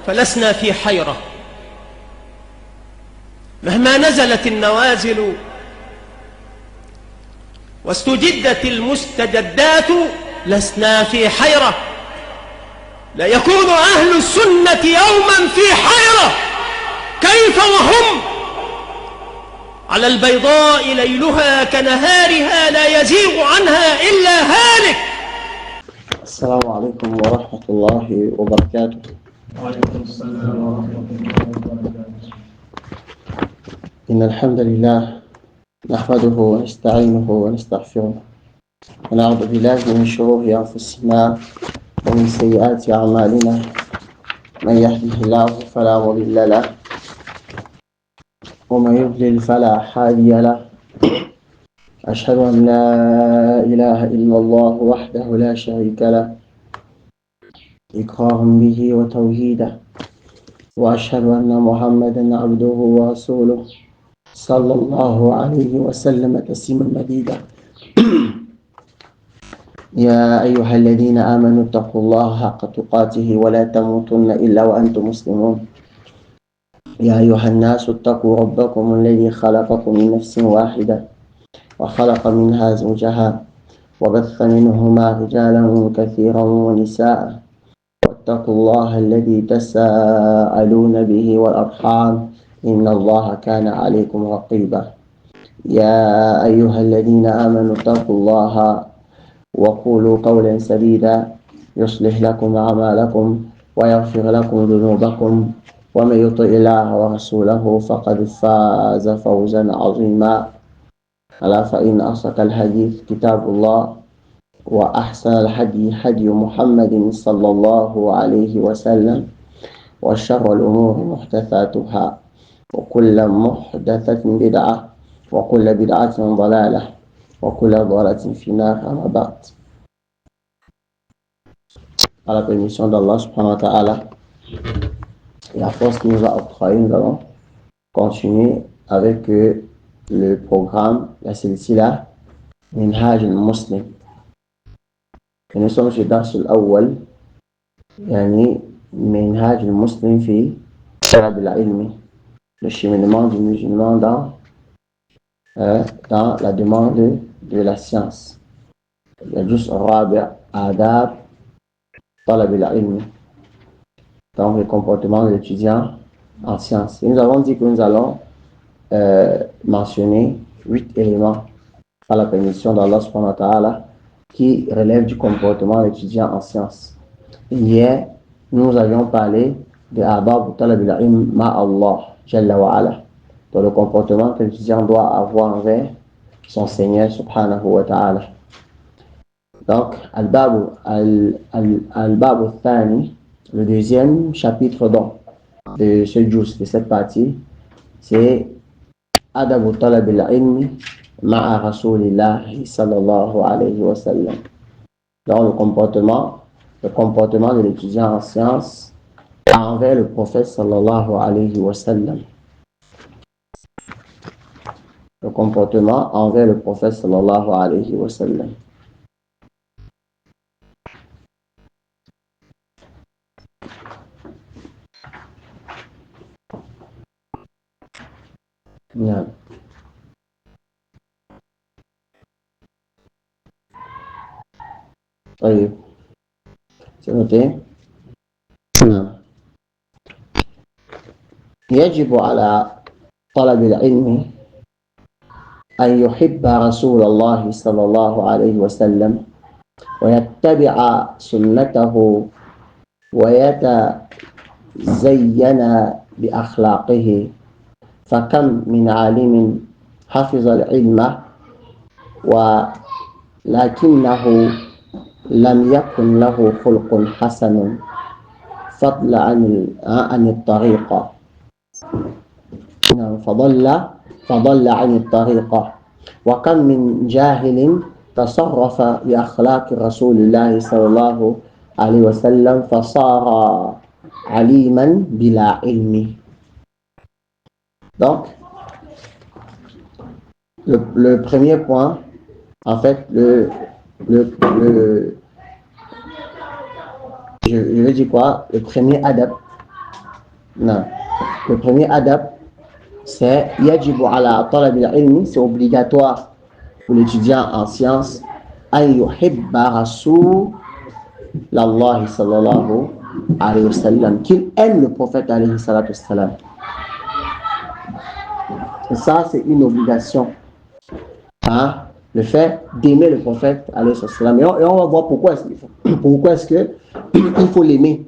فلسنا في حيرة، مهما نزلت النوازل واستجدت المستجدات لسنا في حيرة. لا يكون أهل السنة يوما في حيرة، كيف وهم على البيضاء ليلها كنهارها لا يزيغ عنها إلا هالك. السلام عليكم ورحمة الله وبركاته. وعليكم السلام ورحمة الله وبركاته. إن الحمد لله نحمده ونستعينه ونستغفره ونعوذ بالله من شرور أنفسنا ومن سيئات أعمالنا، من يهده الله فلا مضل له ومن يضلل فلا هادي له. أشهد أن لا إله إلا الله وحده لا شريك له إقرارا به وتوحيدا، وأشهد أن محمدا عبده ورسوله صلى الله عليه وسلم تسليما مديدا. يا أيها الذين آمنوا اتقوا الله حق تقاته ولا تموتن إلا وأنتم مسلمون. يا أيها الناس اتقوا ربكم الذي خلقكم من نفس واحدة وخلق منها زوجها وبث منهما رجالا كثيرا ونساء، واتقوا الله الذي تساءلون به والأرحام إن الله كان عليكم رقيبا. يا أيها الذين آمنوا اتقوا الله وقولوا قولا سديدا يصلح لكم أعمالكم ويغفر لكم ذنوبكم، ومن يطع الله ورسوله فقد فاز فوزا عظيما. ألا فإن أصدق الحديث كتاب الله، وأحسن الهدي هدي محمد صلى الله عليه وسلم، وشر الأمور محدثاتها وكل محدثة بدعة وكل بدعة ضلالة وكل ضلالة في النار. أما بعد. À la permission d'Allah subhanahu wa ta'ala et la force qui nous a octroyé, nous allons continuer avec le programme, la silsila Minhaj al-Muslim. Et nous sommes chez Dars al-Awwal, yani Minhaj al-Muslim fi Talab al-Ilmi, le cheminement du musulman dans la demande de la science. Il y a juste Rabi' Adab Talab al-Ilmi, donc le comportement de l'étudiant en sciences. Et nous avons dit que nous allons mentionner 8 éléments à la permission d'Allah subhanahu wa ta'ala qui relèvent du comportement de l'étudiant en sciences. Hier, nous avions parlé de Adab Talab al-Ilm ma Allah Jalla wa Ala, dans le comportement que l'étudiant doit avoir envers son Seigneur subhanahu wa ta'ala. Donc, Al-Babu al-Thani, le deuxième chapitre donc, de ce juz, de cette partie, c'est Adabu Talab al-Ilmi ma'a Rasulillahi sallallahu alayhi wa sallam. Donc, le comportement de l'étudiant en sciences envers le prophète sallallahu alayhi wa sallam. Le comportement envers le prophète sallallahu alayhi wa sallam. نعم. طيب سنتين. نعم. يجب على طلب العلم أن يحب رسول الله صلى الله عليه وسلم ويتبع سنته ويتزين بأخلاقه. فكم من عالم حفظ العلم ولكنه لم يكن له خلق حسن فضل عن الطريقة، فضل عن الطريقة. وكم من جاهل تصرف بأخلاق رسول الله صلى الله عليه وسلم فصار عليما بلا علم. Donc, le premier point, en fait, je veux dire quoi? Le premier adab Non. Le premier adab, c'est yajibu ala talab al-ilmi, c'est obligatoire pour l'étudiant en sciences, an yuhibba rasul l'Allah sallallahu alayhi wa sallam, qu'il aime le prophète alayhi salatu wa sallam. Et ça, c'est une obligation. Hein? Le fait d'aimer le prophète alayhi sallam. Et on va voir pourquoi est-ce qu'il faut l'aimer.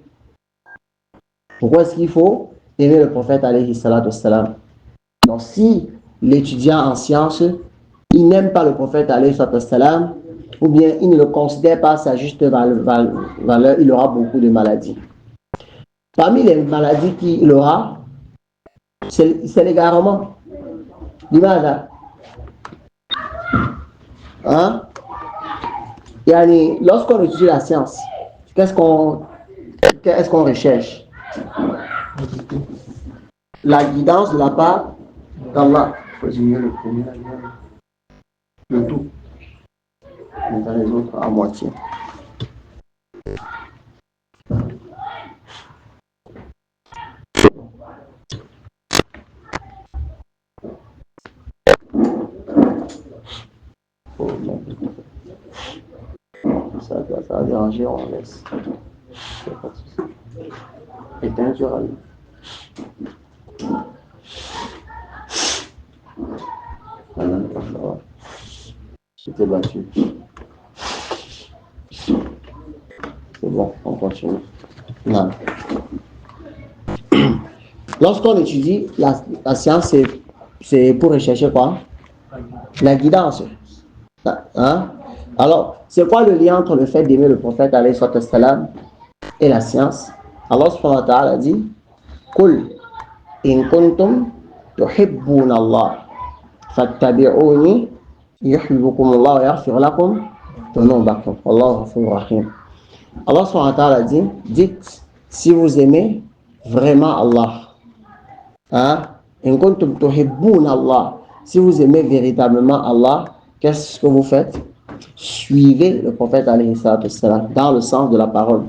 Pourquoi est-ce qu'il faut aimer le prophète alayhi salatu wa sallam. Donc, si l'étudiant en sciences, il n'aime pas le prophète alayhi salatu wa sallam, ou bien il ne le considère pas à sa juste valeur, il aura beaucoup de maladies. Parmi les maladies qu'il aura, c'est l'égarement. L'image. Hein? Lorsqu'on étudie la science, qu'est-ce qu'on recherche? La guidance de la part d'Allah. Il faut diminuer le premier, le tout. Et dans les autres à moitié. Ça va déranger, on laisse. Éteins sur la lumière. J'étais battu. C'est bon, on continue. Non. Lorsqu'on étudie la science, c'est pour rechercher quoi? La guidance. Hein? Alors, c'est quoi le lien entre le fait d'aimer le prophète alayhi salam et la science? Allah subhanahu wa ta'ala a dit Qul in kuntum tuhibbuna Allah fattabi'uni yuhibbukum Allah wa yaghfir lakum dhunubakum wallahu ghafurur rahim. Allah subhanahu wa ta'ala a dit dites si vous aimez vraiment Allah. Hein? In kuntum tuhibbuna Allah, si vous aimez véritablement Allah, qu'est-ce que vous faites? Suivez le prophète alayhi salam dans le sens de la parole.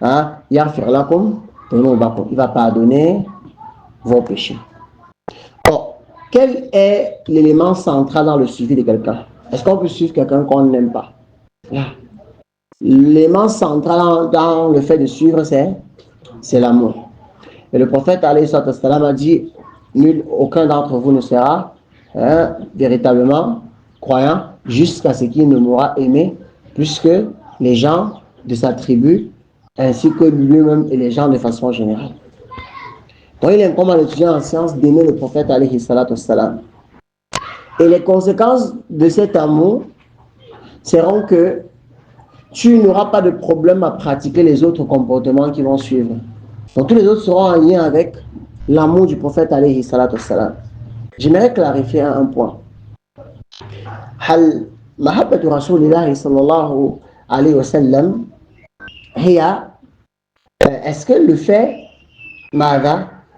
Hein? Yaghfir lakum dhunubakum, il va pardonner vos péchés. Alors, quel est l'élément central dans le suivi de quelqu'un? Est-ce qu'on peut suivre quelqu'un qu'on n'aime pas? Là. L'élément central dans le fait de suivre, c'est l'amour. Et le prophète alayhi salam a dit aucun d'entre vous ne sera véritablement croyant jusqu'à ce qu'il ne m'aura aimé plus que les gens de sa tribu ainsi que lui-même et les gens de façon générale. Donc il incombe à l'étudiant en sciences d'aimer le prophète alayhi salam. Et les conséquences de cet amour seront que tu n'auras pas de problème à pratiquer les autres comportements qui vont suivre. Donc tous les autres seront en lien avec l'amour du prophète alayhi salam. J'aimerais clarifier un point. هل محبة رسول الله صلى الله عليه وسلم هي est-ce que le fait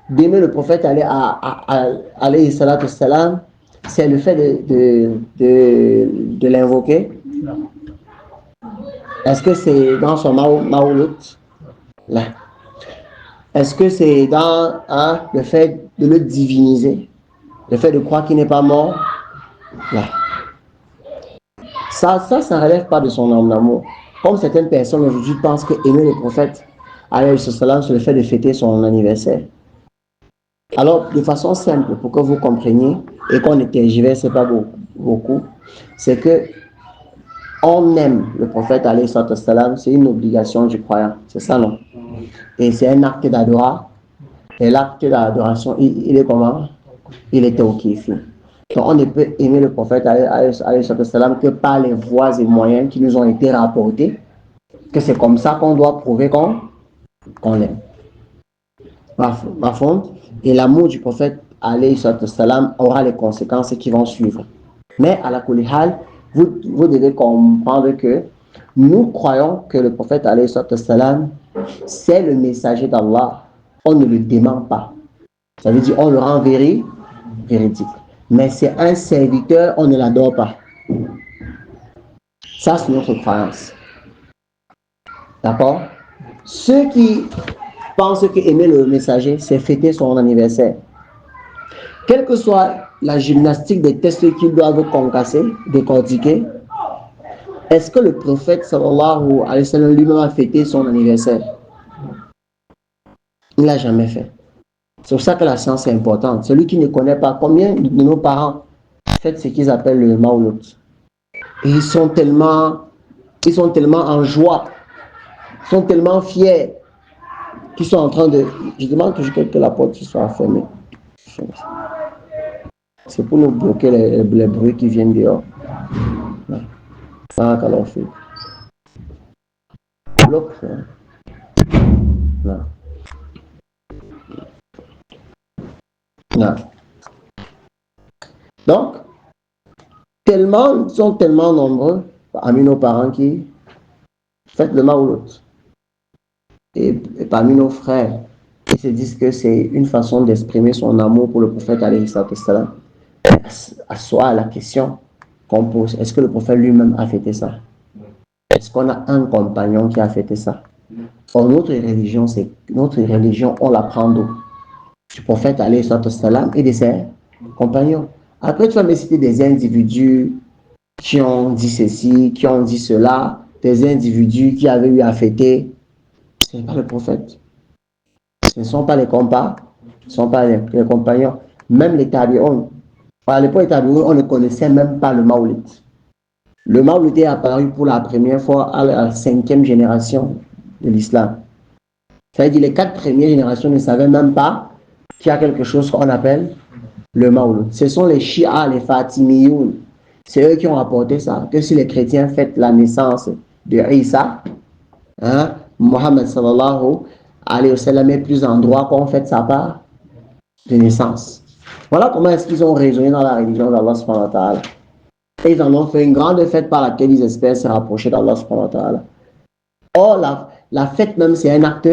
d'aimer le prophète alayhi salam, c'est le fait de l'invoquer? Non. Est-ce que c'est dans son maoulout? Là. Est-ce que c'est dans le fait de le diviniser? Le fait de croire qu'il n'est pas mort? Là. Ça ne relève pas de son âme d'amour. Comme certaines personnes aujourd'hui pensent que aimer le prophète, alayhi salam, c'est le fait de fêter son anniversaire. Alors, de façon simple, pour que vous compreniez et qu'on ne tergiverse pas beaucoup, c'est que on aime le prophète, alayhi salam, c'est une obligation du croyant. C'est ça, non? Et c'est un acte d'adoration. Et l'acte d'adoration, il est comment? Il est tawqifi. Donc, on ne peut aimer le prophète alayhi salam que par les voies et moyens qui nous ont été rapportés, que c'est comme ça qu'on doit prouver qu'on l'aime. Et l'amour du prophète alayhi salam aura les conséquences qui vont suivre. Mais à la kulihal, vous devez comprendre que nous croyons que le prophète alayhi salam c'est le messager d'Allah. On ne le dément pas. Ça veut dire on le rend véridique. Mais c'est un serviteur, on ne l'adore pas. Ça, c'est notre croyance. D'accord? Ceux qui pense que aimer le messager, c'est fêter son anniversaire. Quelle que soit la gymnastique des tests qu'ils doivent concasser, décortiquer, est-ce que le prophète sallallahu alayhi wa sallam lui-même a fêté son anniversaire? Il ne l'a jamais fait. C'est pour ça que la science est importante. Celui qui ne connaît pas, combien de nos parents fêtent ce qu'ils appellent le Maouloud? Et ils sont tellement en joie, ils sont tellement fiers qu'ils sont en train de... Je demande toujours que la porte soit fermée. C'est pour nous bloquer les bruits qui viennent dehors. Ça, qu'alors fait. Bloque. Non. Non. Donc, ils sont tellement nombreux parmi nos parents qui fêtent le Maouloud. Et parmi nos frères, ils se disent que c'est une façon d'exprimer son amour pour le prophète alayhi salam. À soi, la question qu'on pose, est-ce que le prophète lui-même a fêté ça? Est-ce qu'on a un compagnon qui a fêté ça? Or, notre religion, on l'apprend d'où? Du prophète alayhi salam et de ses compagnons. Après, tu vas me citer des individus qui ont dit ceci, qui ont dit cela, des individus qui avaient eu à fêter. Ce n'est pas le prophète. Ce ne sont pas les compas, ce ne sont pas les compagnons. Même les tabi'un. À l'époque des tabi'un, on ne connaissait même pas le Maoulid. Le Maoulid est apparu pour la première fois à la 5e génération de l'islam. C'est-à-dire que les 4 premières générations ne savaient même pas qu'il y a quelque chose qu'on appelle le Maoulid. Ce sont les Shia, les Fatimiyoun. C'est eux qui ont apporté ça. Que si les chrétiens fêtent la naissance de Isa, Mohammed sallallahu alayhi wa sallam est plus en droit qu'on fête sa part de naissance. Voilà comment est-ce qu'ils ont raisonné dans la religion d'Allah subhanahu wa ta'ala. Et ils en ont fait une grande fête par laquelle ils espèrent se rapprocher d'Allah subhanahu wa ta'ala. Or, la fête même, c'est un acte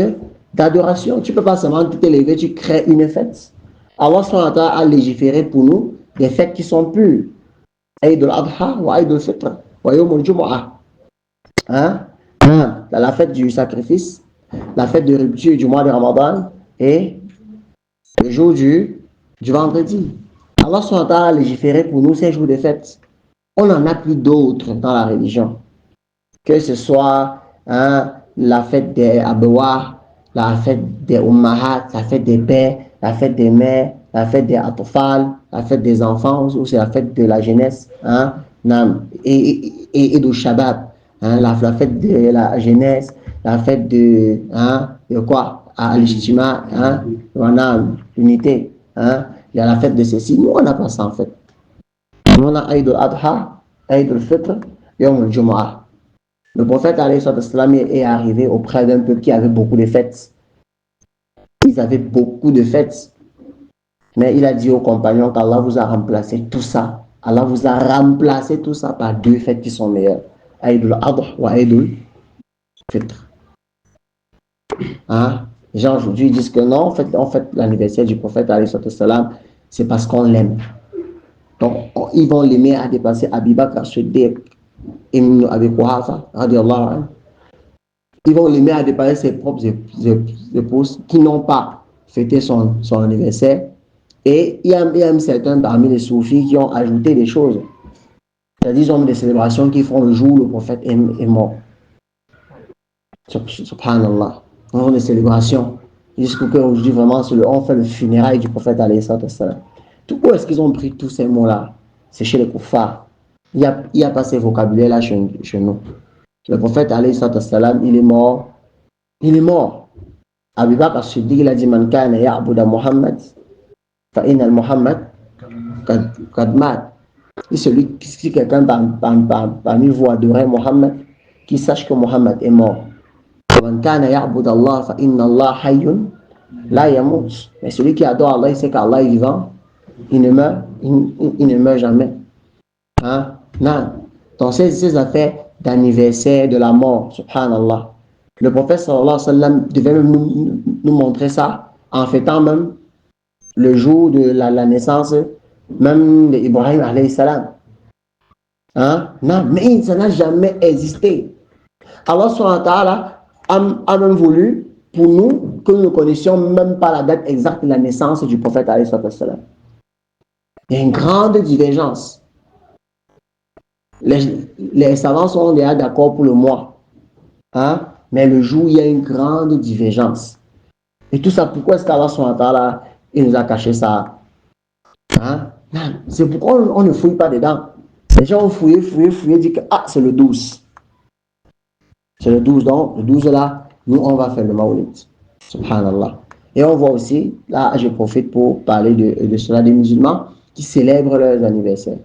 d'adoration. Tu ne peux pas seulement te lever, tu crées une fête. Allah subhanahu wa ta'ala a légiféré pour nous des fêtes qui sont pures. Eid al-Adha wa Eid al-Fitr wa Yawm al-Jumu'ah. La fête du sacrifice, la fête de rupture du mois de Ramadan et le jour du vendredi. Allah subhanahu wa ta'ala a légiféré pour nous ces jours de fête. On n'en a plus d'autres dans la religion. Que ce soit la fête des Abwa, la fête des Ummahat, la fête des pères, la fête des mères, la fête des Atofal, la fête des enfants, ou c'est la fête de la jeunesse, et du Shabbat, la fête de la jeunesse, la fête de quoi? Al-Ijtima, l'unité, il y a la fête de ceci. Nous, on n'a pas ça en fait. Nous, on a Eid al-Adha, Eid al-Fitr, Yawm al-Jumu'ah. Le prophète alayhi salam est arrivé auprès d'un peuple qui avait beaucoup de fêtes. Ils avaient beaucoup de fêtes. Mais il a dit aux compagnons qu'Allah vous a remplacé tout ça. Allah vous a remplacé tout ça par 2 fêtes qui sont meilleures. Eid al-Adha ou Eid al-Fitr. Les gens aujourd'hui disent que non, en fait l'anniversaire du prophète alayhi salam, c'est parce qu'on l'aime. Donc, ils vont l'aimer à dépasser Abu Bakr Siddiq, Ibn Abi Quhafa, radiyallahu anhu. Ils vont l'aimer à dépasser ses propres épouses qui n'ont pas fêté son anniversaire. Et il y a même certains parmi les soufis qui ont ajouté des choses. C'est-à-dire, ils ont des célébrations qui font le jour où le prophète est mort. Subhanallah. Ils ont des célébrations. Ils disent qu'aujourd'hui, vraiment, on fait le funérail du prophète alayhi salam. Où est-ce qu'ils ont pris tous ces mots-là? C'est chez les kuffars. Il n'y a pas ces vocabulaires-là chez nous. Le prophète alayhi salam, il est mort. Il est mort. Abu Bakr as-Siddiq, il a dit Man kana ya'budu Muhammad fa inna al-Muhammad qad mat. Et si quelqu'un parmi vous adorait Muhammad, qu'il sache que Muhammad est mort. Man kana ya'budu Allah fa inna Allah hayyun la yamut. Mais celui qui adore Allah, il sait qu'Allah est vivant. Il ne meurt jamais. Non. Dans ces affaires d'anniversaire de la mort, subhanallah, le prophète sallallahu alayhi wa sallam devait même nous montrer ça en fêtant même le jour de la naissance même d'Ibrahim alayhi salam. Non, mais ça n'a jamais existé. Allah subhanahu wa ta'ala a même voulu pour nous que nous ne connaissions même pas la date exacte de la naissance du prophète alayhi salam. Il y a une grande divergence. Les savants sont déjà d'accord pour le mois. Hein? Mais le jour, il y a une grande divergence. Et tout ça, pourquoi est-ce qu'Allah SWT, il nous a caché ça? Hein? C'est pourquoi on ne fouille pas dedans. Les gens ont fouillé, disent que c'est le 12. C'est le 12, donc le 12 là, nous on va faire le Maulid. Subhanallah. Et on voit aussi, là je profite pour parler de cela, des musulmans qui célèbrent leurs anniversaires.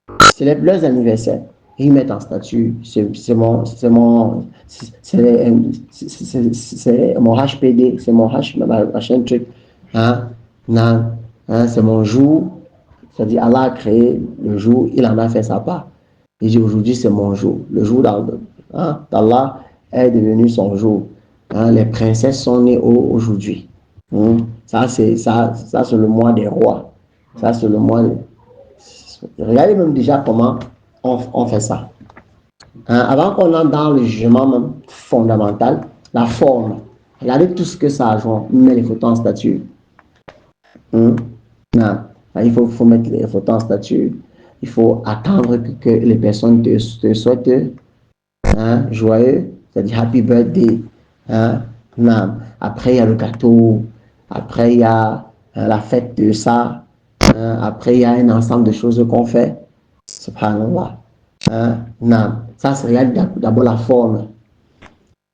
Ils célèbrent leurs anniversaires. Ils mettent en statut, c'est mon HPD, c'est mon machin truc. Hein? Non, hein, c'est mon jour. C'est-à-dire Allah a créé le jour, il en a fait sa part. Il dit aujourd'hui c'est mon jour. Le jour d'Allah est devenu son jour. Hein, les princesses sont nées aujourd'hui. Ça c'est le mois des rois. Ça c'est le mois. Regardez même déjà comment on fait ça. Hein, avant qu'on entre dans le jugement même fondamental, la forme. Regardez tout ce que ça ajoute. Met les photos en statut. Non. Il faut mettre les photos en statut. Il faut attendre que les personnes te souhaitent joyeux, c'est-à-dire happy birthday. Non. Après, il y a le gâteau. Après, il y a la fête de ça. Après, il y a un ensemble de choses qu'on fait. Subhanallah. Non. Ça, c'est d'abord la forme.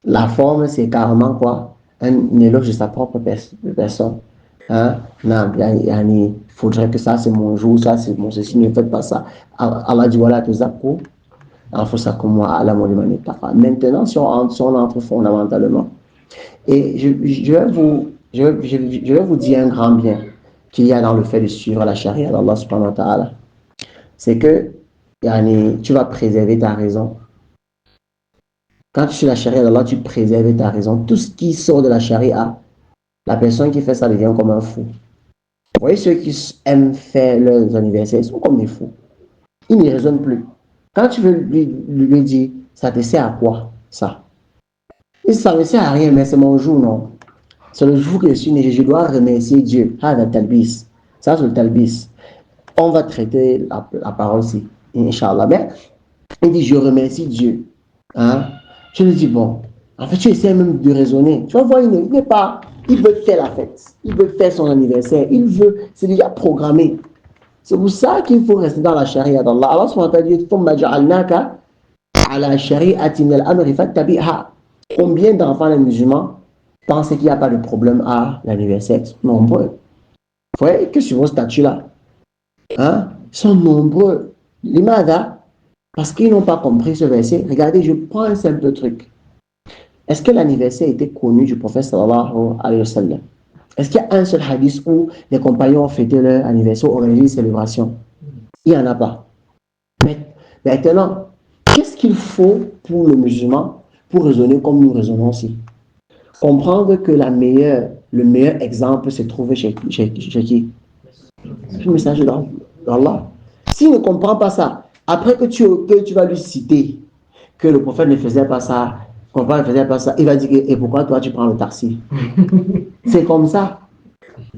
La forme, c'est carrément quoi? Un éloge de sa propre personne. Non, il faudrait que ça c'est mon jour, ça c'est mon ceci, ne faites pas ça. Allah dit voilà, tout ça pour. Maintenant, si on entre fondamentalement, et je vais vous dire un grand bien qu'il y a dans le fait de suivre la charia d'Allah subhanahu wa ta'ala. C'est que tu vas préserver ta raison. Quand tu suis la charia d'Allah, tu préserves ta raison. Tout ce qui sort de la charia, la personne qui fait ça devient comme un fou. Vous voyez ceux qui aiment faire leurs anniversaires, ils sont comme des fous. Ils ne raisonnent plus. Quand tu veux lui dire, ça te sert à quoi, ça? Ça ne me sert à rien, mais c'est mon jour, non? C'est le jour que je suis né, je dois remercier Dieu. Le talbis. Ça, c'est le talbis. On va traiter la parole ici, Inch'Allah. Mais il dit, je remercie Dieu. Je lui dis, bon, en fait, tu essaies même de raisonner. Tu vas voir, il n'est pas... Il veut faire la fête. Il veut faire son anniversaire. C'est déjà programmé. C'est pour ça qu'il faut rester dans la charia d'Allah. Allah subhanahu wa ta'ala dit ثُمَّ جَعَلْنَاكَ عَلَى شَرِيعَةٍ مِنَ الْأَمْرِ فَاتَّبِعْهَا. Combien d'enfants les musulmans pensent qu'il n'y a pas de problème à l'anniversaire? Ils sont nombreux. Vous voyez que sur vos statuts là, ils sont nombreux. Limada, parce qu'ils n'ont pas compris ce verset. Regardez, je prends un simple truc. Est-ce que l'anniversaire était connu du prophète sallallahu alayhi wa sallam? Est-ce qu'il y a un seul hadith où les compagnons ont fêté leur anniversaire, organisé une célébration? Il n'y en a pas. Mais maintenant, qu'est-ce qu'il faut pour le musulman pour raisonner comme nous raisonnons aussi? Comprendre que le meilleur exemple se trouve chez qui? Le message d'Allah. S'il ne comprend pas ça, après que tu vas lui citer que le prophète ne faisait pas ça, il va dire et pourquoi toi tu prends le taxi? C'est comme ça.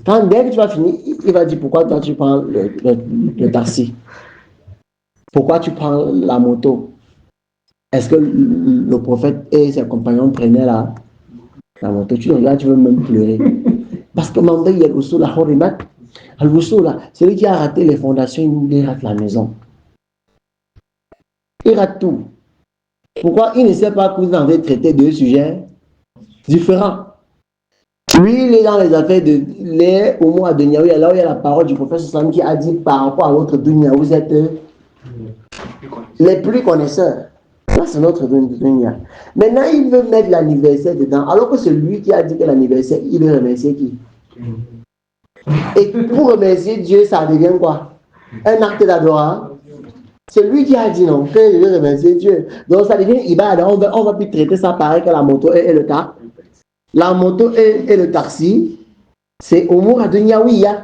Dès que tu vas finir, il va dire pourquoi toi tu prends le taxi? Pourquoi tu prends la moto? Est-ce que le prophète et ses compagnons prenaient la moto? Tu regardes, tu veux même pleurer. Parce que Manda, il y a le soul, celui qui a raté les fondations, il rate la maison. Il rate tout. Pourquoi il ne sait pas que vous en avez traité deux sujets différents? Lui, il est dans les affaires au mois de Niaoui, là où il y a la parole du prophète Sallam qui a dit par rapport à votre dunya, vous êtes les plus connaisseurs. Là, c'est notre dunya. Maintenant, il veut mettre l'anniversaire dedans, alors que c'est lui qui a dit que l'anniversaire, il veut remercier qui? Et pour remercier Dieu, ça devient quoi? Un acte d'adoration. C'est lui qui a dit non, que je veux remercier Dieu. Donc ça devient ibada. On va plus traiter ça pareil que la moto et le taxi. La moto et le taxi, c'est au mot à Dunyawiya.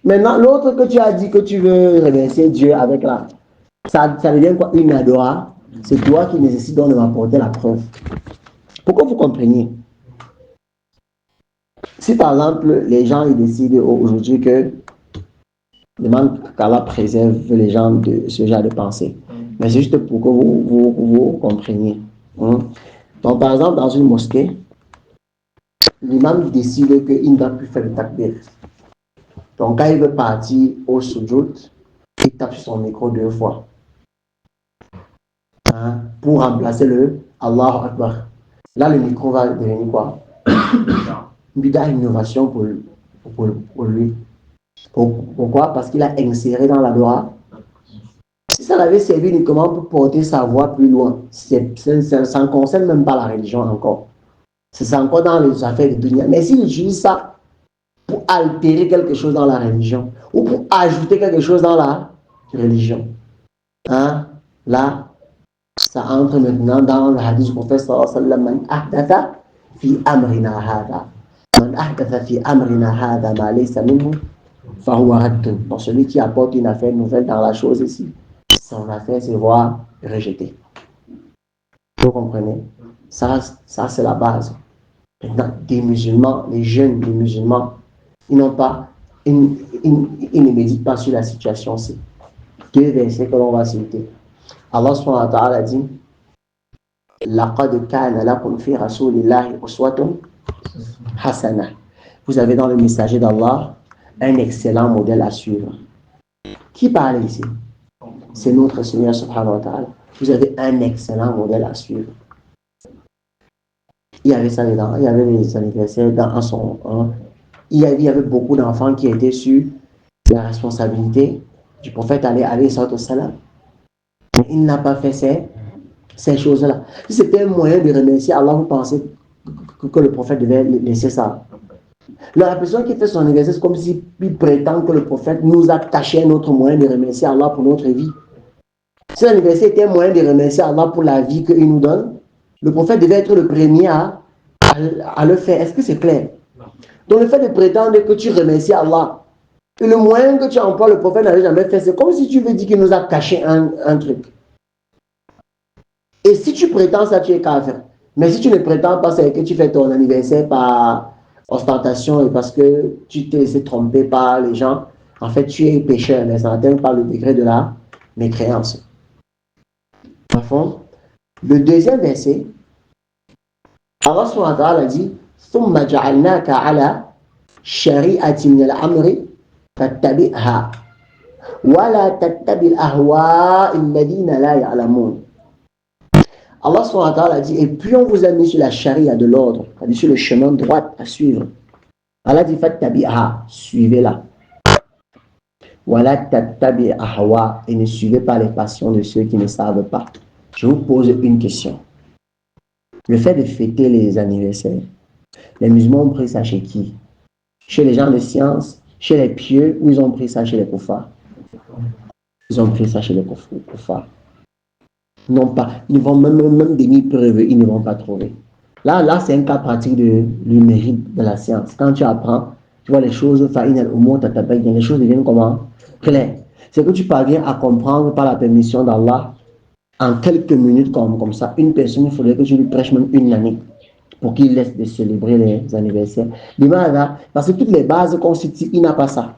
Maintenant, l'autre que tu as dit que tu veux remercier Dieu avec là, ça devient quoi? Une adoration. C'est toi qui nécessites donc de m'apporter la preuve. Pourquoi vous compreniez? Si par exemple, les gens ils décident aujourd'hui que demandent qu'Allah préserve les gens de ce genre de pensée. Mais c'est juste pour que vous compreniez. Hein. Donc, par exemple, dans une mosquée, l'imam décide qu'il ne va plus faire le takbir. Donc, quand il veut partir au sujoud, il tape sur son micro 2 fois. Hein, pour remplacer le Allahu Akbar. Là, le micro va devenir quoi? Une innovation pour lui. Pourquoi? Parce qu'il a inséré dans l'adoration. Si ça l'avait servi uniquement pour porter sa voix plus loin, ça ne concerne même pas la religion encore. C'est encore dans les affaires de dunya. Mais s'il utilise ça pour altérer quelque chose dans la religion ou pour ajouter quelque chose dans la religion, hein, là, ça entre maintenant dans le hadith du prophète sallallahu alayhi wa sallam, man ahdatha fi amrina hadha. Man ahdatha fi amrina hadha ma laysa minhu fahuwa raddun. Donc celui qui apporte une affaire nouvelle dans la chose ici, son affaire se voit rejetée. Vous comprenez? Ça c'est la base. Maintenant, des musulmans, les jeunes des musulmans, ils n'ont pas, ils ne méditent pas sur la situation-ci. Deux versets que l'on va citer. Allah subhanahu wa ta'ala dit لَقَدْ كَانَ لَكُمْ فِي رَسُولِ اللَّهِ أُسْوَةٌ حَسَنَةٌ. Vous avez dans le messager d'Allah un excellent modèle à suivre. Qui parle ici? C'est notre Seigneur subhanahu wa ta'ala. Vous avez un excellent modèle à suivre. Il y avait ça dedans, il y avait les anniversaires dans son. Il y avait beaucoup d'enfants qui étaient sur la responsabilité du prophète alayhi salam. Mais il n'a pas fait ces choses-là. Si c'était un moyen de remercier Allah, vous pensez que le prophète devait laisser ça? La personne qui fait son anniversaire, c'est comme s'il prétend que le prophète nous a caché un autre moyen de remercier Allah pour notre vie. Si l'anniversaire était un moyen de remercier Allah pour la vie qu'il nous donne, le prophète devait être le premier à le faire. Est-ce que c'est clair? Donc le fait de prétendre que tu remercies Allah, et le moyen que tu emploies, le prophète n'avait jamais fait, c'est comme si tu veux dire qu'il nous a caché un truc. Et si tu prétends ça, tu es kafir. Mais si tu ne prétends pas, c'est que tu fais ton anniversaire par ostentation et parce que tu t'es laissé tromper par les gens, en fait tu es pécheur, mais ça n'atteint pas le degré de la mécréance. À fond. Le deuxième verset, Allah subhanahu wa ta'ala dit ثم جعلناك على شريعة من الأمر فاتبعها ولا تتبع الأهواء الذين لا يعلمون. Allah subhanahu wa ta'ala dit, et puis on vous a mis sur la charia de l'ordre, c'est-à-dire sur le chemin droit à suivre. Allah dit fattabi'ha, suivez-la. Wala tattabi ahwa, et ne suivez pas les passions de ceux qui ne savent pas. Je vous pose une question. Le fait de fêter les anniversaires, les musulmans ont pris ça chez qui? Chez les gens de science, chez les pieux, ou ils ont pris ça chez les koufars? Ils ont pris ça chez les koufars. Non pas, ils vont même demi-preuve, ils ne vont pas trouver. Là c'est un cas pratique du mérite de la science. Quand tu apprends, tu vois les choses, les choses deviennent comment? Claires. C'est que tu parviens à comprendre par la permission d'Allah, en quelques minutes comme ça, une personne, il faudrait que tu lui prêches même une année pour qu'il laisse de célébrer les anniversaires. Parce que toutes les bases constituent, il n'a pas ça.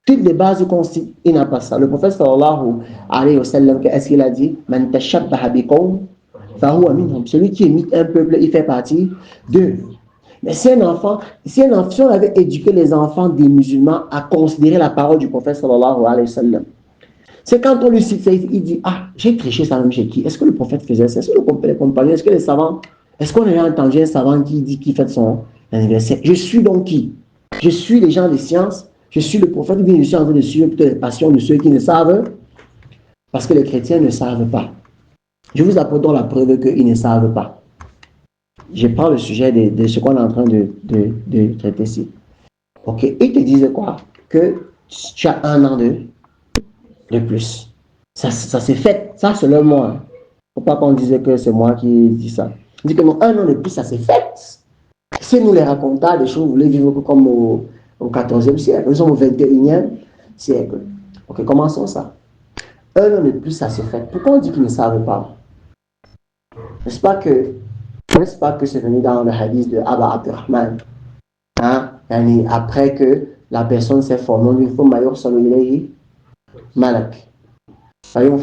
Toutes les bases constituent, il n'a pas ça. Le prophète sallallahu alayhi wa sallam, qu'est-ce qu'il a dit? Man tashabbaha biqawm fahuwa minhum. Celui qui imite un peuple, il fait partie d'eux. Mais si on avait éduqué les enfants des musulmans à considérer la parole du prophète sallallahu alayhi wa sallam, c'est quand on lui cite ça, il dit, ah, j'ai triché ça même chez qui? Est-ce que le prophète faisait ça? Est-ce que les compagnons, est-ce que les savants, est-ce qu'on a entendu un savant qui dit qu'il fait son anniversaire? Je suis donc qui? Je suis les gens des sciences, je suis le prophète, ou bien je suis en train de suivre les passions de ceux qui ne savent, parce que les chrétiens ne savent pas. Je vous apporte donc la preuve qu'ils ne savent pas. Je prends le sujet de ce qu'on est en train de traiter ici. Ok, ils te disent quoi? Que tu as un an de plus. Ça s'est fait. Ça, c'est le moi. Il ne faut pas qu'on dise que c'est moi qui dis ça. Il dit que non, un an de plus, ça s'est fait. Si nous les racontons des choses, vous voulez vivre comme au 14e siècle. Nous sommes au 21e siècle. Ok, commençons ça. Un an de plus, ça s'est fait. Pourquoi on dit qu'ils ne savent pas? N'est-ce pas que connaissent pas que c'est venu dans le hadith de Aba Abdurrahman. Hein? Après que la personne s'est formée, on lui faut mayor saluilehi malak. C'est-à-dire,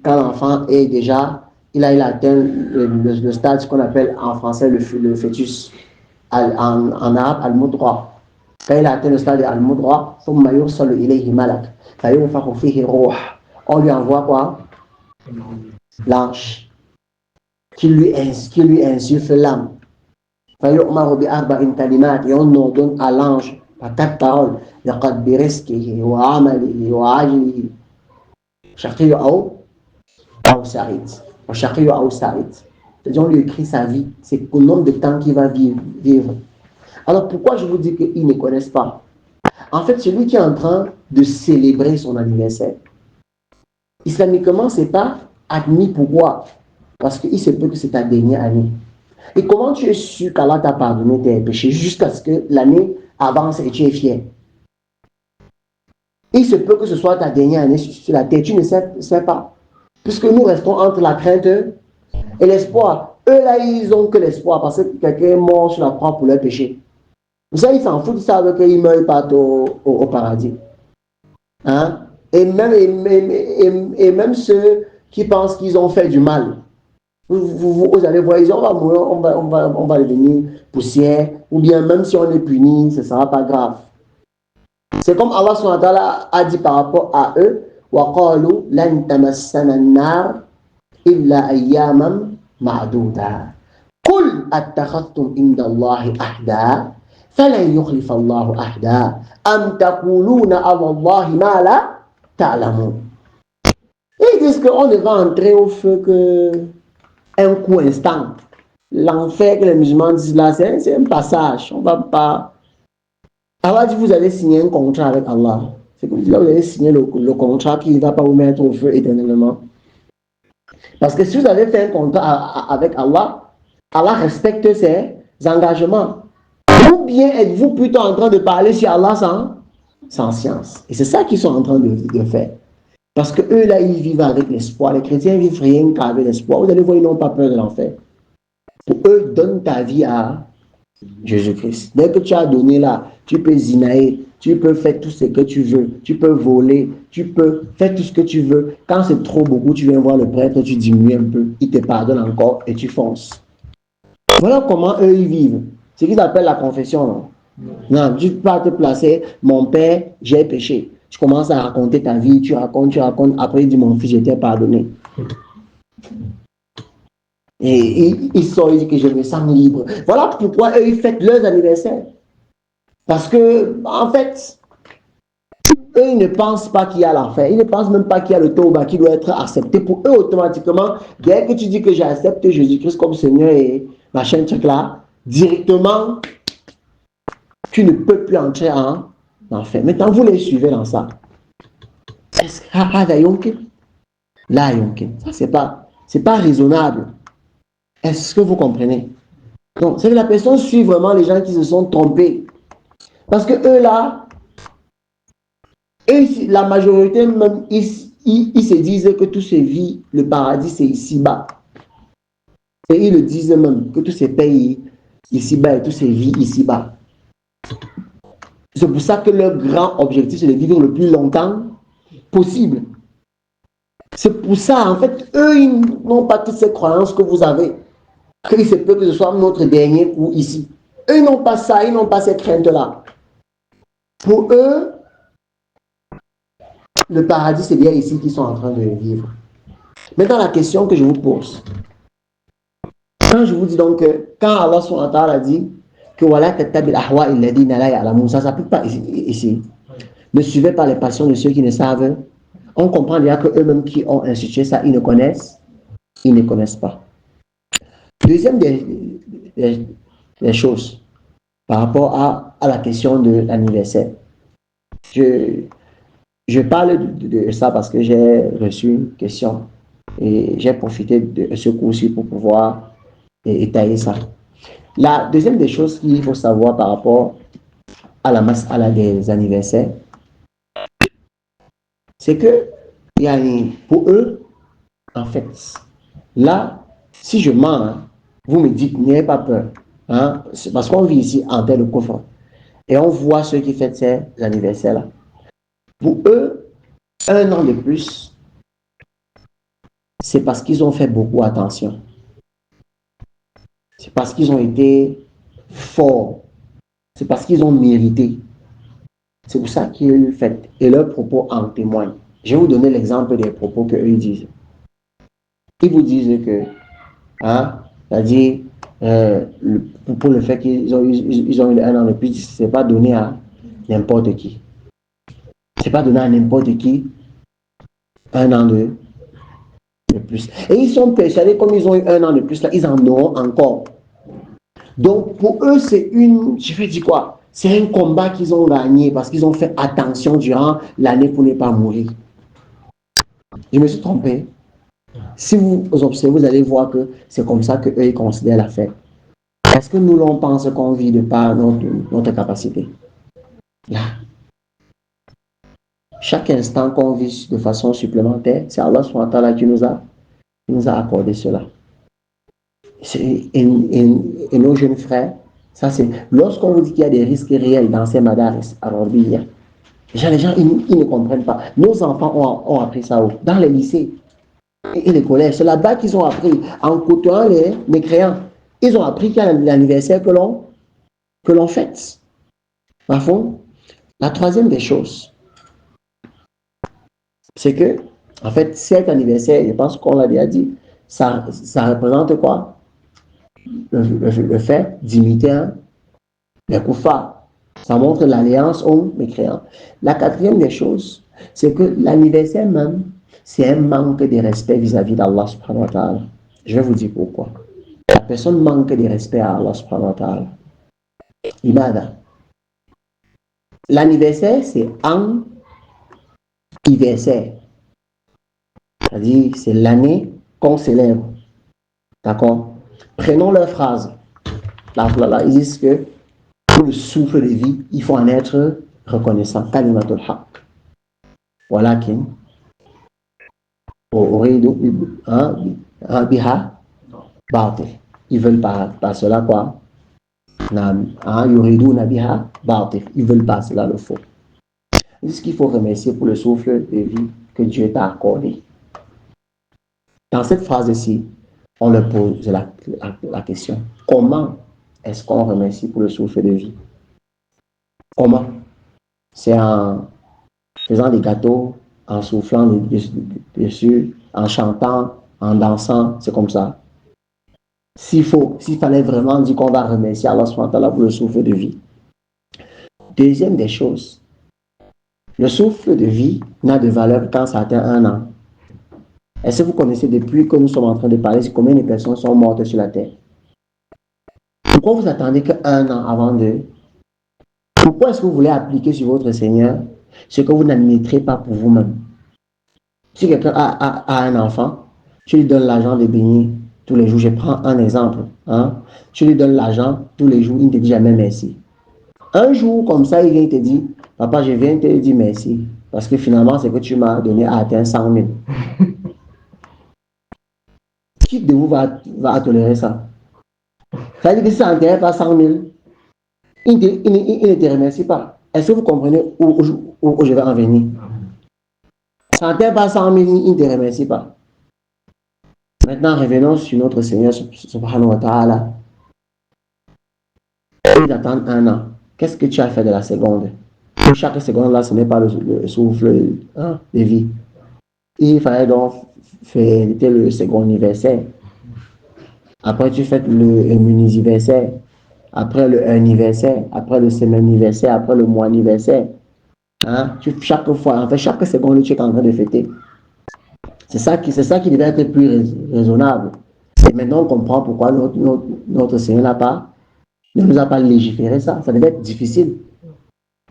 quand l'enfant est déjà, il a atteint le stade, ce qu'on appelle en français le fœtus, en arabe, al-mudra. Quand il a atteint le stade de al-mudra, on lui envoie quoi? L'ange qui lui insuffle l'âme. Et on ordonne à l'ange par 4 paroles. C'est-à-dire, on lui écrit sa vie, c'est au nombre de temps qu'il va vivre. Alors pourquoi je vous dis qu'ils ne connaissent pas? En fait, celui qui est en train de célébrer son anniversaire, islamiquement, ce n'est pas admis. Pourquoi? Parce qu'il se peut que c'est ta dernière année. Et comment tu es sûr qu'Allah t'a pardonné tes péchés jusqu'à ce que l'année avance et tu es fier? Il se peut que ce soit ta dernière année sur la terre, tu ne sais pas. Puisque nous restons entre la crainte et l'espoir. Eux là, ils n'ont que l'espoir parce que quelqu'un est mort sur la croix pour leur péché. Vous savez, ils s'en foutent, ils savent qu'ils ne meurent pas au paradis. Hein? Et même ceux qui pensent qu'ils ont fait du mal. Vous allez voir, ils disent, on va mourir, on va devenir poussière, ou bien même si on est puni, ce ne sera pas grave. C'est comme Allah subhanahu wa ta'ala a dit par rapport à eux, وَقَالُوا لَن تَمَسَّنَا النَّارِ إِلَّا أَيَّامًا مَعْدُودًا قُلْ أَتَّخَذْتُمْ عِندَ اللَّهِ أَحْدًا فَلَنْ يُخْلِفَ اللَّهُ أَحْدًا أَمْ تَقُولُونَ عَلَى اللَّهِ مَا لَا تَعْلَمُونَ. Ils disent qu'on ne va entrer au feu qu'un coup instant. L'enfer que les musulmans disent là, c'est un passage. On ne va pas. Allah dit, vous allez signer un contrat avec Allah. C'est comme si là, vous allez signer le contrat qui ne va pas vous mettre au feu éternellement. Parce que si vous avez fait un contrat avec Allah, Allah respecte ses engagements. Ou bien êtes-vous plutôt en train de parler sur Allah sans science? Et c'est ça qu'ils sont en train de faire. Parce que eux là, ils vivent avec l'espoir. Les chrétiens vivent rien qu'avec l'espoir. Vous allez voir, ils n'ont pas peur de l'enfer. Pour eux, donne ta vie à Jésus-Christ. Dès que tu as donné là, tu peux zinaïr, tu peux faire tout ce que tu veux, tu peux voler, tu peux faire tout ce que tu veux. Quand c'est trop beaucoup, tu viens voir le prêtre, tu diminues un peu, il te pardonne encore et tu fonces. Voilà comment eux ils vivent. C'est ce qu'ils appellent la confession. Non, tu ne peux pas te placer, mon père, j'ai péché. Tu commences à raconter ta vie, tu racontes, après il dit mon fils, j'étais pardonné. Et il sort, il dit que je me sens libre. Voilà pourquoi eux, ils fêtent leurs anniversaires. Parce que, en fait, eux, ils ne pensent pas qu'il y a l'enfer. Ils ne pensent même pas qu'il y a le tauba qui doit être accepté. Pour eux, automatiquement, dès que tu dis que j'accepte Jésus-Christ comme Seigneur et machin, truc là, directement, tu ne peux plus entrer en enfer. Maintenant, vous les suivez dans ça. Est-ce que là, ça, c'est pas raisonnable. Est-ce que vous comprenez? Donc, c'est que la personne suit vraiment les gens qui se sont trompés. Parce que eux là, la majorité même, ils se disent que tout se vit, le paradis c'est ici-bas. Et ils le disent même, que tout se paye ici-bas et tout se vit ici-bas. C'est pour ça que leur grand objectif, c'est de vivre le plus longtemps possible. C'est pour ça, en fait, eux, ils n'ont pas toutes ces croyances que vous avez. Qu'il se peut que ce soit notre dernier coup ici. Eux, ils n'ont pas ça, ils n'ont pas cette crainte-là. Pour eux, le paradis, c'est bien ici qu'ils sont en train de vivre. Maintenant, la question que je vous pose. Quand je vous dis donc que, quand Allah subhanahu wa ta'ala a dit que voilà, ça ne s'applique pas ici. Ne suivez pas les passions de ceux qui ne savent. On comprend déjà qu'eux-mêmes qui ont institué ça, ils ne connaissent pas. Deuxième des choses par rapport à la question de l'anniversaire. Je parle de ça parce que j'ai reçu une question et j'ai profité de ce cours-ci pour pouvoir étayer ça. La deuxième des choses qu'il faut savoir par rapport à la mas'ala des anniversaires, c'est que pour eux, en fait, là, Si je mens, hein, vous me dites, n'ayez pas peur. Hein, c'est parce qu'on vit ici en terre de coffre. Et on voit ceux qui fêtent ces anniversaires-là. Pour eux, 1 an de plus, c'est parce qu'ils ont fait beaucoup attention. C'est parce qu'ils ont été forts. C'est parce qu'ils ont mérité. C'est pour ça qu'ils fêtent. Et leurs propos en témoignent. Je vais vous donner l'exemple des propos qu'eux disent. Ils vous disent que, hein, c'est-à-dire, pour le fait qu'ils ont eu 1 an de plus, ce n'est pas donné à n'importe qui. Ce n'est pas donné à n'importe qui 1 an de plus. Et ils sont persuadés, comme ils ont eu 1 an de plus, là, ils en auront encore. Donc, pour eux, c'est je vais dire quoi? C'est un combat qu'ils ont gagné parce qu'ils ont fait attention durant l'année pour ne pas mourir. Je me suis trompé. Si vous observez, vous allez voir que c'est comme ça qu'eux, ils considèrent la fête. Est-ce que nous, l'on pense qu'on vit de par notre capacité? Là. Chaque instant qu'on vit de façon supplémentaire, c'est Allah subhanahu wa ta'ala qui nous a accordé cela. Et nos jeunes frères, ça c'est, lorsqu'on vous dit qu'il y a des risques réels dans ces madaris arabiens, les gens ils ne comprennent pas. Nos enfants ont appris ça dans les lycées et les collèges. C'est là-bas qu'ils ont appris, en côtoyant les mécréants. Ils ont appris qu'il y a l'anniversaire que l'on fête. Par contre, la troisième des choses, c'est que, en fait, cet anniversaire, je pense qu'on l'a déjà dit, ça représente quoi? Le fait d'imiter les koufars. Ça montre l'alliance aux mécréants. La quatrième des choses, c'est que l'anniversaire même, c'est un manque de respect vis-à-vis d'Allah subhanahu wa ta'ala. Je vais vous dire pourquoi. La personne manque de respect à Allah subhanahu wa ta'ala. Ibada. L'anniversaire, c'est anniversaire. C'est-à-dire, c'est l'année qu'on célèbre. D'accord? Prenons leur phrase. Là, ils disent que pour le souffle de vie, il faut en être reconnaissant. Kalimatul haq. Walakin. Biha. Batil. Ils veulent pas cela quoi? Yuriduna biha. Batil. Ils veulent pas cela le faux. C'est ce qu'il faut remercier pour le souffle de vie que Dieu t'a accordé. Dans cette phrase-ci, on leur pose la question. Comment est-ce qu'on remercie pour le souffle de vie? Comment? C'est en faisant des gâteaux, en soufflant dessus, en chantant, en dansant, c'est comme ça. S'il fallait vraiment dire qu'on va remercier Allah subhanahu wa ta'ala pour le souffle de vie. Deuxième des choses, le souffle de vie n'a de valeur quand ça atteint 1 an. Est-ce que vous connaissez depuis que nous sommes en train de parler combien de personnes sont mortes sur la terre? Pourquoi vous attendez qu'1 an avant de... Pourquoi est-ce que vous voulez appliquer sur votre Seigneur ce que vous n'admettrez pas pour vous-même? Si quelqu'un a un enfant, tu lui donnes l'argent de baigner tous les jours. Je prends un exemple. Hein? Tu lui donnes l'argent tous les jours, il ne te dit jamais merci. Un jour, comme ça, il vient te dire, papa, je viens te dire merci. Parce que finalement, ce que tu m'as donné a atteint 100 000. Qui de vous va tolérer ça? Ça veut dire que si ça n'intéresse pas 100 000, il ne te remercie pas. Est-ce que vous comprenez où je vais en venir? Ça n'intéresse pas 100 000, il ne te remercie pas. Maintenant, revenons sur notre Seigneur subhanahu wa ta'ala. Ils attendent 1 an. Qu'est-ce que tu as fait de la seconde? Chaque seconde là, ce n'est pas le souffle de vie. Il fallait donc fêter le second anniversaire. Après, tu fêtes le anniversaire. Après le anniversaire. Après le semaine anniversaire. Après le mois anniversaire. Hein? Chaque fois, en fait, chaque seconde, tu es en train de fêter. C'est ça qui devait être plus raisonnable. Et maintenant, on comprend pourquoi notre Seigneur ne nous a pas légiféré ça. Ça devait être difficile.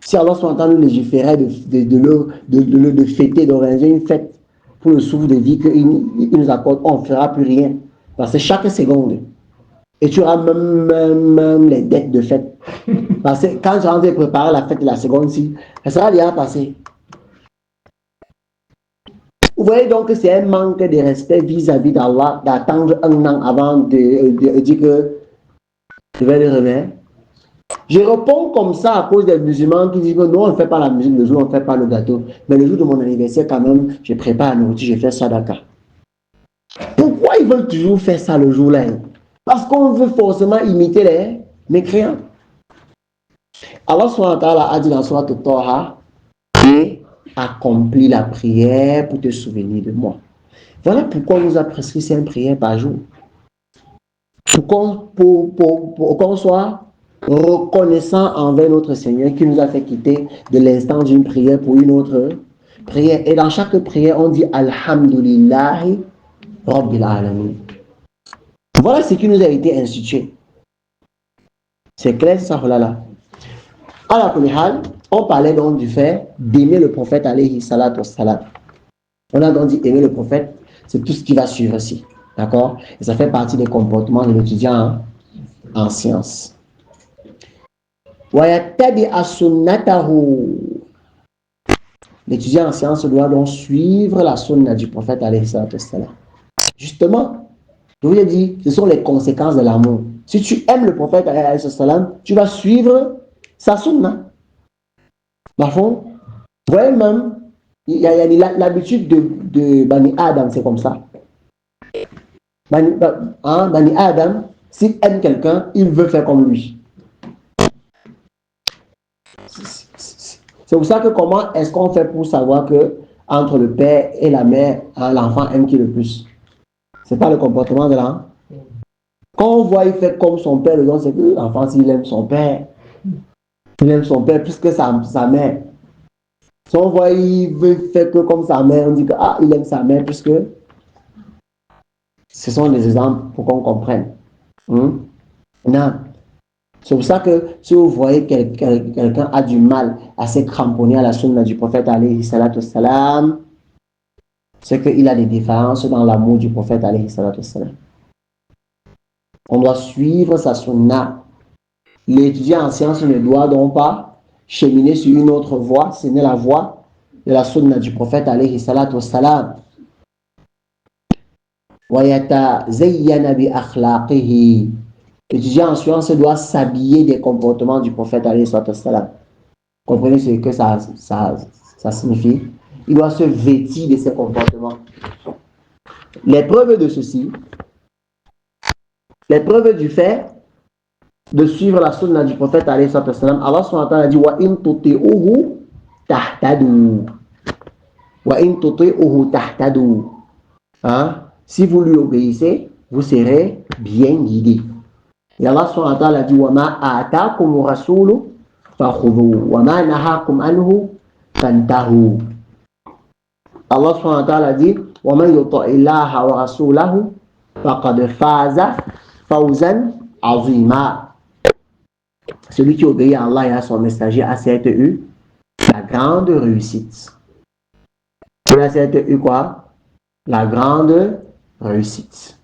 Si Allah nous légiférait de fêter, d'organiser une fête pour le souffle de vie qu'il nous accorde, on ne fera plus rien. Parce que chaque seconde, et tu auras même les dettes de fête. Parce que quand tu es en train de préparer la fête de la seconde-ci, elle sera déjà passée. Vous voyez donc que c'est un manque de respect vis-à-vis d'Allah d'attendre un an avant de dire que je vais le réveiller. Je réponds comme ça à cause des musulmans qui disent que non, on ne fait pas la musique le jour, on ne fait pas le gâteau. Mais le jour de mon anniversaire, quand même, je prépare la nourriture, je fais sadaka. Pourquoi ils veulent toujours faire ça le jour-là? Parce qu'on veut forcément imiter les mécréants. Allah subhanahu wa ta'ala a dit dans Surat Taha, et accomplis la prière pour te souvenir de moi. Voilà pourquoi on nous a prescrit 5 prières par jour. Pour qu'on soit reconnaissant envers notre Seigneur qui nous a fait quitter de l'instant d'une prière pour une autre prière. Et dans chaque prière, on dit Alhamdulillahi Rabbil Alamin. Voilà ce qui nous a été institué. C'est clair, ça, là. À la on parlait donc du fait d'aimer le prophète alayhi salatu wassalam. On a donc dit aimer le prophète, c'est tout ce qui va suivre ici. D'accord? Et ça fait partie des comportements de l'étudiant en sciences. L'étudiant en sciences doit donc suivre la sunna du prophète alayhi salatu wassalam. Justement, je vous ai dit, ce sont les conséquences de l'amour. Si tu aimes le prophète alayhi salatu wassalam, tu vas suivre sa sunna. Dans fond, vous voyez même, il y a l'habitude de Bani Adam, c'est comme ça. Bani Adam, s'il aime quelqu'un, il veut faire comme lui. C'est pour ça que comment est-ce qu'on fait pour savoir que entre le père et la mère, l'enfant aime qui le plus? C'est pas le comportement de l'enfant. Quand on voit il fait comme son père, c'est que l'enfant, s'il aime son père, il aime son père plus que sa mère. Si on voit il veut faire que comme sa mère, on dit que il aime sa mère plus que. Ce sont des exemples pour qu'on comprenne. Non. C'est pour ça que si vous voyez quelqu'un a du mal à se cramponner à la sunna du prophète alayhi salatu wassalam, c'est qu'il a des différences dans l'amour du prophète alayhi salatu wassalam. On doit suivre sa sunna. L'étudiant en sciences ne doit donc pas cheminer sur une autre voie, ce n'est la voie de la sunna du prophète alayhi salatu wassalam. L'étudiant en sciences doit s'habiller des comportements du prophète alayhi salatu wassalam. Comprenez ce que ça signifie? Il doit se vêtir de ses comportements. Les preuves de ceci, les preuves du fait de suivre la sunna du prophète alayhi salatu wassalam, Allah subhanahu wa ta'ala dit wa in tuti'uhu tahtadu. Wa in tuti'uhu tahtadu. Si vous lui obéissez, vous serez bien guidés. Et Allah subhanahu wa ta'ala dit wa ma ataakum rasulu fakhudhu wa ma nahakum anhu fantahu. Allah subhanahu wa ta'ala dit wa man yuti'illaha wa rasulahu faqad faza fawzan azima. Celui qui obéit à Allah et à son messager a certes eu la grande réussite. Il a certes eu quoi? La grande réussite.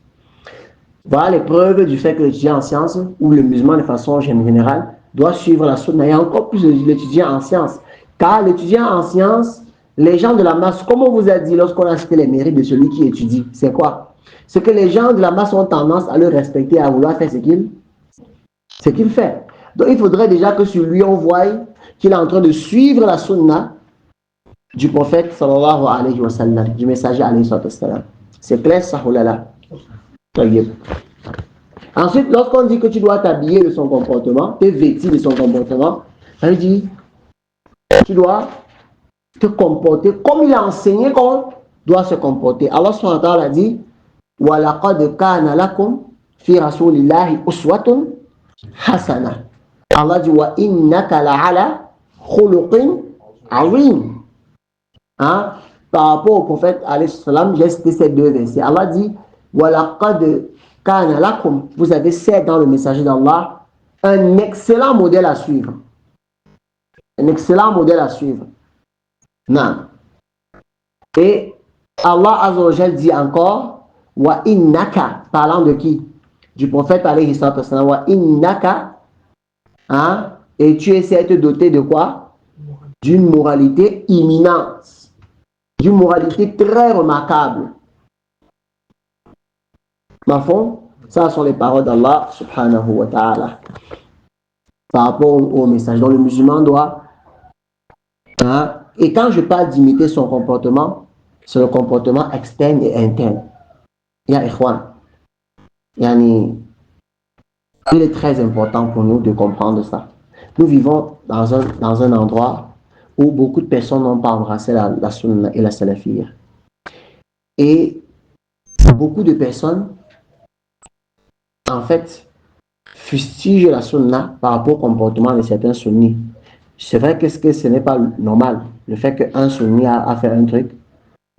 Voilà les preuves du fait que l'étudiant en sciences, ou le musulman de façon générale, doit suivre la sunna. Et encore plus l'étudiant en sciences. Car l'étudiant en sciences, les gens de la masse, comme on vous a dit lorsqu'on a cité les mérites de celui qui étudie, c'est quoi? C'est que les gens de la masse ont tendance à le respecter, à vouloir faire ce qu'il fait. Donc il faudrait déjà que sur lui on voie qu'il est en train de suivre la sunna du prophète sallallahu alayhi wa sallam, du messager alayhi wa sallam. C'est clair ça, oh là là. Ensuite, lorsqu'on dit que tu dois t'habiller de son comportement, te vêtir de son comportement, ça veut dire tu dois te comporter comme il a enseigné qu'on doit se comporter. Allah subhanahu wa ta'ala dit wa laqad kana lakum fi rasulillahi uswatun hasana. Allah dit wa innaka la'ala khuluqin azim. Par rapport au prophète alayhi salam, j'ai cité ces deux versets. Allah dit wa laqad kana lakum, vous avez certes dans le messager d'Allah un excellent modèle à suivre. Un excellent modèle à suivre. Non. Et Allah Azza wa Jal dit encore wa innaka, parlant de qui? Du prophète alayhi salam. Wa innaka, et tu es certes doté de quoi? D'une moralité imminente. d'une moralité très remarquable. Ma foi, ça sont les paroles d'Allah subhanahu wa ta'ala. Par rapport au message dont le musulman doit. Hein, et quand je parle d'imiter son comportement, c'est le comportement externe et interne. Ya ikhwan. Yani, il est très important pour nous de comprendre ça. Nous vivons dans un endroit où beaucoup de personnes n'ont pas embrassé la sunna et la salafiyya. Et beaucoup de personnes, en fait, fustigent la sunna par rapport au comportement de certains sunnis. C'est vrai que ce n'est pas normal, le fait qu'un sunni a fait un truc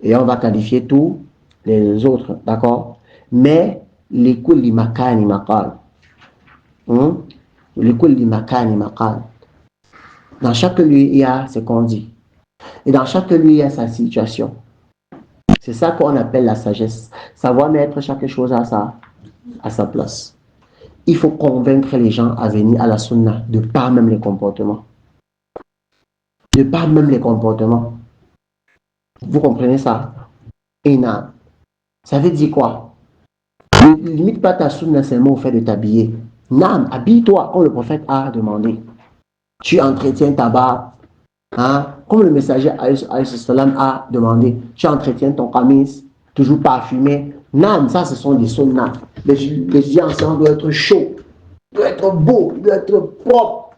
et on va qualifier tous les autres, d'accord? Mais likulli makani maqal. Likulli makani maqal. Dans chaque lieu, il y a ce qu'on dit. Et dans chaque lieu, il y a sa situation. C'est ça qu'on appelle la sagesse. Savoir mettre chaque chose à sa place. Il faut convaincre les gens à venir à la sunna de par même les comportements. De par même les comportements. Vous comprenez ça? Et non. Ça veut dire quoi? Ne limite pas ta sunna seulement au fait de t'habiller. Non, habille-toi comme le prophète a demandé. Tu entretiens ta barbe. Hein? Comme le messager a demandé. Tu entretiens ton camis, toujours parfumé. Non, ça ce sont des sunnas. Les gens ensemble doivent être chauds, doivent être beaux, doivent être propres.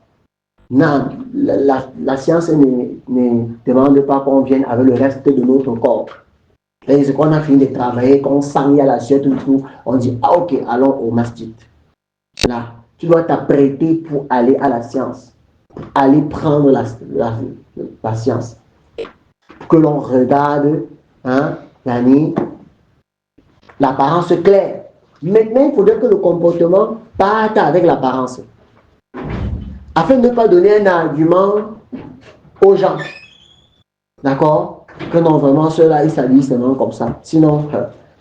Non, la science ne demande pas qu'on vienne avec le reste de notre corps. Et c'est qu'on a fini de travailler, qu'on sent il y a la suite, tout, on dit, ah ok, allons au masjid. Là, tu dois t'apprêter pour aller à la science. Aller prendre la science. Que l'on regarde, hein, l'apparence claire. Maintenant, il faudrait que le comportement parte avec l'apparence. Afin de ne pas donner un argument aux gens. D'accord? Que non, vraiment, ceux-là, ils s'habillent seulement comme ça. Sinon,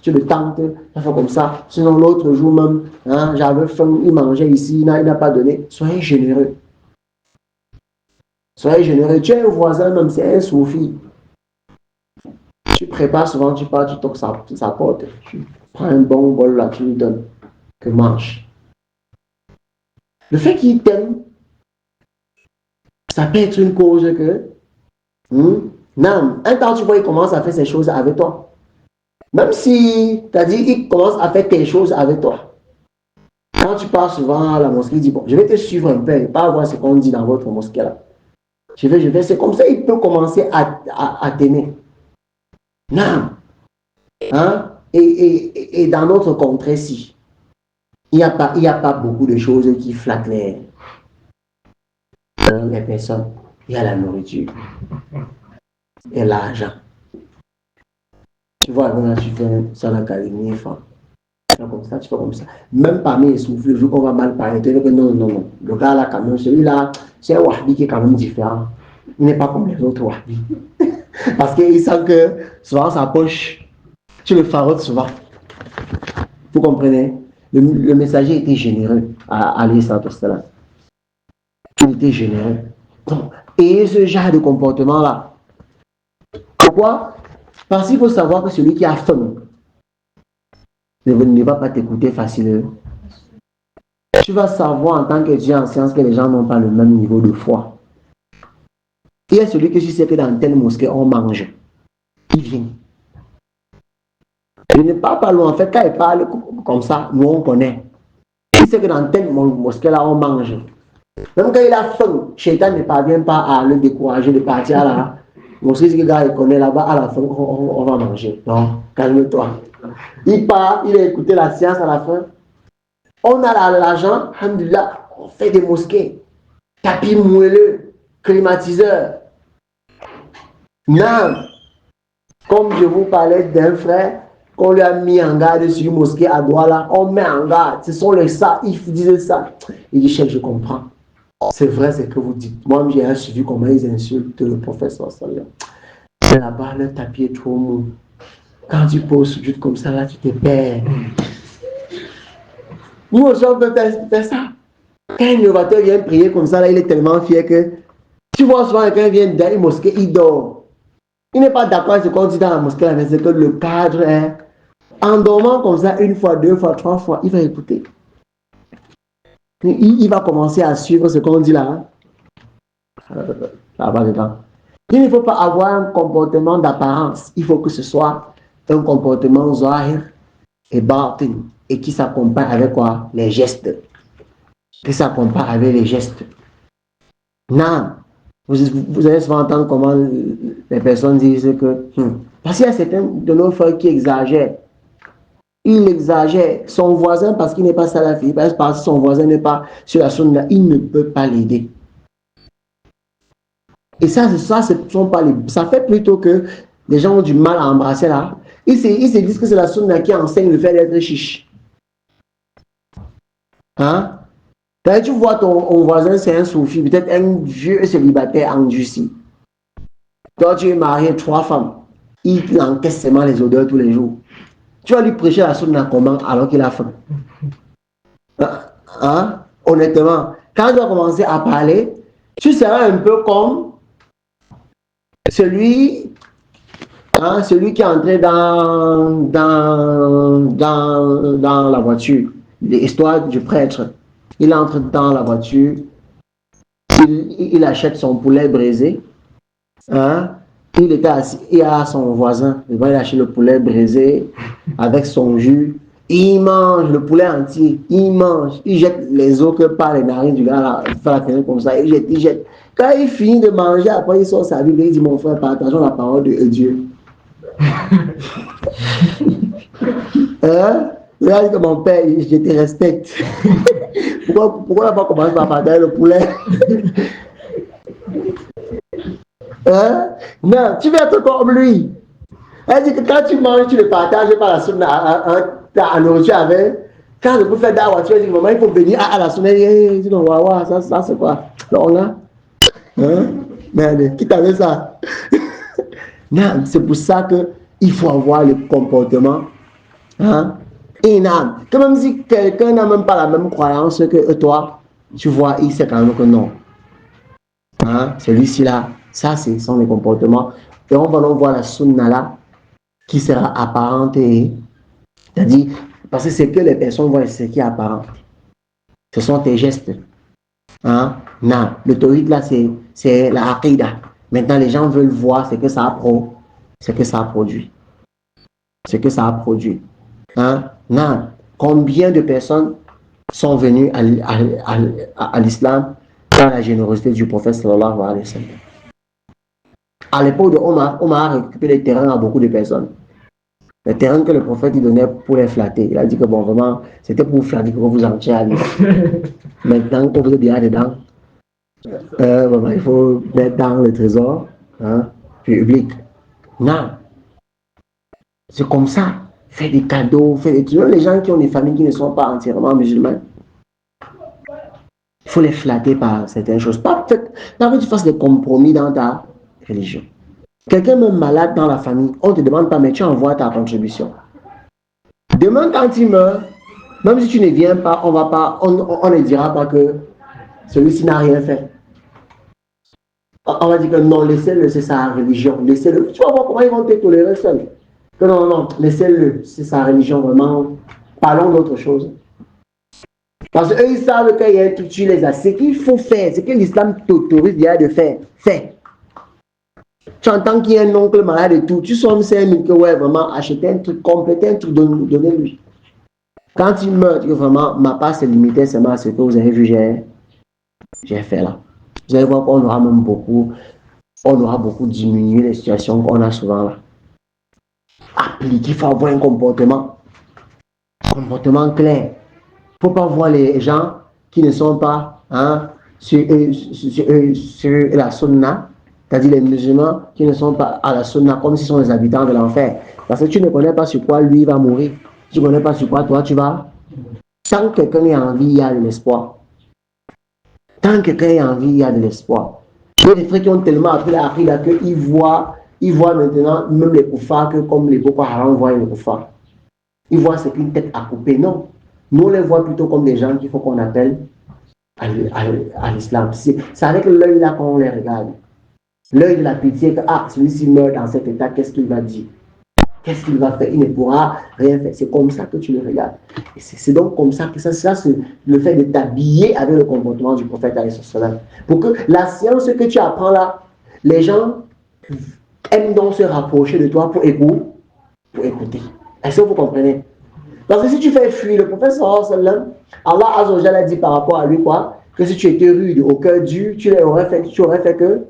tu le tentes, ça fait comme ça. Sinon, l'autre jour même, hein, j'avais faim, il mangeait ici, il n'a pas donné. Soyez généreux. Soyez généreux. Tu as un voisin, même c'est un soufi. Tu prépares souvent, tu pars, tu toques sa porte. Tu prends un bon bol là, tu lui donnes. Que mange. Le fait qu'il t'aime, ça peut être une cause que... non, un temps tu vois, il commence à faire ces choses avec toi. Même si tu as dit, il commence à faire tes choses avec toi. Quand tu pars souvent à la mosquée, il dit, bon, je vais te suivre un peu, et pas voir ce qu'on dit dans votre mosquée là. Je vais, c'est comme ça, il peut commencer à t'aimer. Non. Hein? Et dans notre contrée-ci, il n'y a pas beaucoup de choses qui flattent les personnes. Il y a la nourriture. Et l'argent. Tu vois, quand tu fais ça dans l'académie, tu fais comme ça, tu fais comme ça. Même parmi les souffles, le jour qu'on va mal parler, tu dis que non. Le gars là, quand même, celui-là, c'est un wahhabi qui est quand même différent. Il n'est pas comme les autres wahhabis. Parce qu'il sent que souvent sa poche, tu le farottes souvent. Vous comprenez? Le messager était généreux à Ali Salam. Il était généreux. Donc, et ce genre de comportement-là. Pourquoi? Parce qu'il faut savoir que celui qui a faim ne va pas t'écouter facilement. Tu vas savoir en tant qu'étudiant en sciences que les gens n'ont pas le même niveau de foi. Il y a celui que tu sais que dans telle mosquée on mange. Il vient. Il ne parle pas loin. En fait, quand il parle comme ça, nous on connaît. Il sait que dans telle mosquée là on mange. Même quand il a faim, Shaitan ne parvient pas à le décourager de partir à la mosquée. Le gars il connaît là-bas, à la fin on va manger. Non, calme-toi. Il part, il a écouté la science à la fin. On a l'argent, alhamdoulilah, on fait des mosquées. Tapis moelleux, climatiseur. Non. Comme je vous parlais d'un frère, qu'on lui a mis en garde sur une mosquée à Douala, on met en garde. Ce sont les ça, ils disaient ça. Il dit, chef, je comprends. C'est vrai ce que vous dites. Moi, j'ai suivi comment ils insultent le professeur sallam. Mais là-bas, le tapis est trop mou. Quand tu poses juste comme ça, là, tu te perds. Nous aussi, on peut faire ça. Quand un innovateur vient prier comme ça, là, il est tellement fier que tu vois souvent quelqu'un vient dans une mosquée, il dort. Il n'est pas d'accord avec ce qu'on dit dans la mosquée, mais c'est que le cadre est... En dormant comme ça, une fois, deux fois, trois fois, il va écouter. Il va commencer à suivre ce qu'on dit là. Là-bas dedans. Il ne faut pas avoir un comportement d'apparence. Il faut que ce soit un comportement zahir et batin et qui s'accompagne avec quoi? Les gestes. Qui s'accompagne avec les gestes. Non. Vous allez souvent entendre comment les personnes disent que... Parce qu'il y a certains de nos frères qui exagèrent. Il exagère. Son voisin, parce qu'il n'est pas salafi, parce que son voisin n'est pas sur la sunna, il ne peut pas l'aider. Et ça, ce sont pas les... Ça fait plutôt que les gens ont du mal à embrasser là. Ils se disent que c'est la sunna qui enseigne le fait d'être chiche. Hein? Quand tu vois ton voisin, c'est un soufi, peut-être un vieux célibataire endurci. Toi, tu es marié 3 femmes. Il encaisse seulement les odeurs tous les jours. Tu vas lui prêcher la sunna comment alors qu'il a faim? Hein? Honnêtement, quand tu vas commencer à parler, tu seras un peu comme celui qui est entré dans la voiture, l'histoire du prêtre. Il entre dans la voiture, il achète son poulet braisé. Hein? Il était assis, et à son voisin, il achète le poulet braisé avec son jus. Il mange le poulet entier, il mange, il jette les os que par les narines du gars là, il fait la tenue comme ça, il jette. Quand il finit de manger, après il sort sa Bible et il dit mon frère, partageons la parole de Dieu. Hein? Il a dit que mon père, je te respecte. Pourquoi on n'a pas commencé par partager le poulet? Hein? Non, tu vas être comme lui. Elle dit que quand tu manges, tu le partages par la sunna, ta nourriture avec. Quand je peux faire d'awa, tu vas dire, maman, il faut venir à la sunna. Il dit, non, waouh, ça c'est quoi? Non, là. Hein? Mais qui t'avait ça? Non, c'est pour ça qu'il faut avoir le comportement. Hein? Et non, que même si quelqu'un n'a même pas la même croyance que toi, tu vois, il sait quand même que non. Hein? Celui-ci là, ça c'est son comportement. Et on va donc voir la sunna là, qui sera apparente. C'est-à-dire, parce que c'est que les personnes voient ce qui est apparent. Ce sont tes gestes. Hein? Non, le tawhid là, c'est la aqidah. Maintenant, les gens veulent voir ce que ça a produit. Ce que ça a produit. Hein? Non. Combien de personnes sont venues à l'islam par la générosité du prophète sallallahu alayhi wa sallam? À l'époque de Omar a récupéré les terrains à beaucoup de personnes. Les terrains que le prophète lui donnait pour les flatter. Il a dit que bon, vraiment, c'était pour vous faire dire que vous entrez à l'île. Maintenant, quand vous êtes déjà dedans, il faut mettre dans le trésor public. Non. C'est comme ça. Faire des cadeaux, faire des trucs. Les gens qui ont des familles qui ne sont pas entièrement musulmanes, il faut les flatter par certaines choses. Pas que tu fasses des compromis dans ta religion. Quelqu'un même malade dans la famille, on ne te demande pas, mais tu envoies ta contribution. Demain, quand il meurt, même si tu ne viens pas, on ne dira pas que celui-ci n'a rien fait. On va dire que non, laissez-le, c'est sa religion. Laissez-le. Tu vas voir comment ils vont te tolérer seul. Que non, laissez-le, c'est sa religion, vraiment. Parlons d'autre chose. Parce qu'eux, ils savent qu'il y a tout, tu les as. Ce qu'il faut faire, ce que l'islam t'autorise déjà de faire, fais. Tu entends qu'il y a un oncle malade et tout, tu sommes 5 000 que ouais, vraiment, acheter un truc, compléter un truc, donnez-lui. Quand il meurt, vraiment, ma part c'est limité seulement à ce que vous avez vu, j'ai fait là. Vous allez voir qu'on aura même beaucoup diminué les situations qu'on a souvent là. Appliquer, il faut avoir un comportement clair. Il ne faut pas voir les gens qui ne sont pas sur la sunna, c'est-à-dire les musulmans qui ne sont pas à la sunna comme si ce sont les habitants de l'enfer. Parce que tu ne connais pas sur quoi lui va mourir. Tu ne connais pas sur quoi toi tu vas. Tant que quelqu'un est en vie, il y a de l'espoir. Tant que quelqu'un est en vie, il y a de l'espoir. Il y a des frères qui ont tellement appris la aqidah qu'ils voient maintenant même les koufars que comme les Boko Haram voient les koufars. Ils voient c'est qu'une tête à couper. Non. Nous, on les voit plutôt comme des gens qu'il faut qu'on appelle à l'islam. C'est avec l'œil là qu'on les regarde. L'œil de la pitié, que celui-ci meurt dans cet état, qu'est-ce qu'il va dire? Qu'est-ce qu'il va faire? Il ne pourra rien faire. C'est comme ça que tu le regardes. Et c'est donc comme ça que ça c'est le fait de t'habiller avec le comportement du prophète. Pour que la science que tu apprends là, les gens aiment donc se rapprocher de toi pour écouter. Est-ce que vous comprenez? Parce que si tu fais fuir le prophète sallallahu, Allah Azza wa Jalla a dit par rapport à lui quoi? Que si tu étais rude, au cœur dur, tu aurais fait que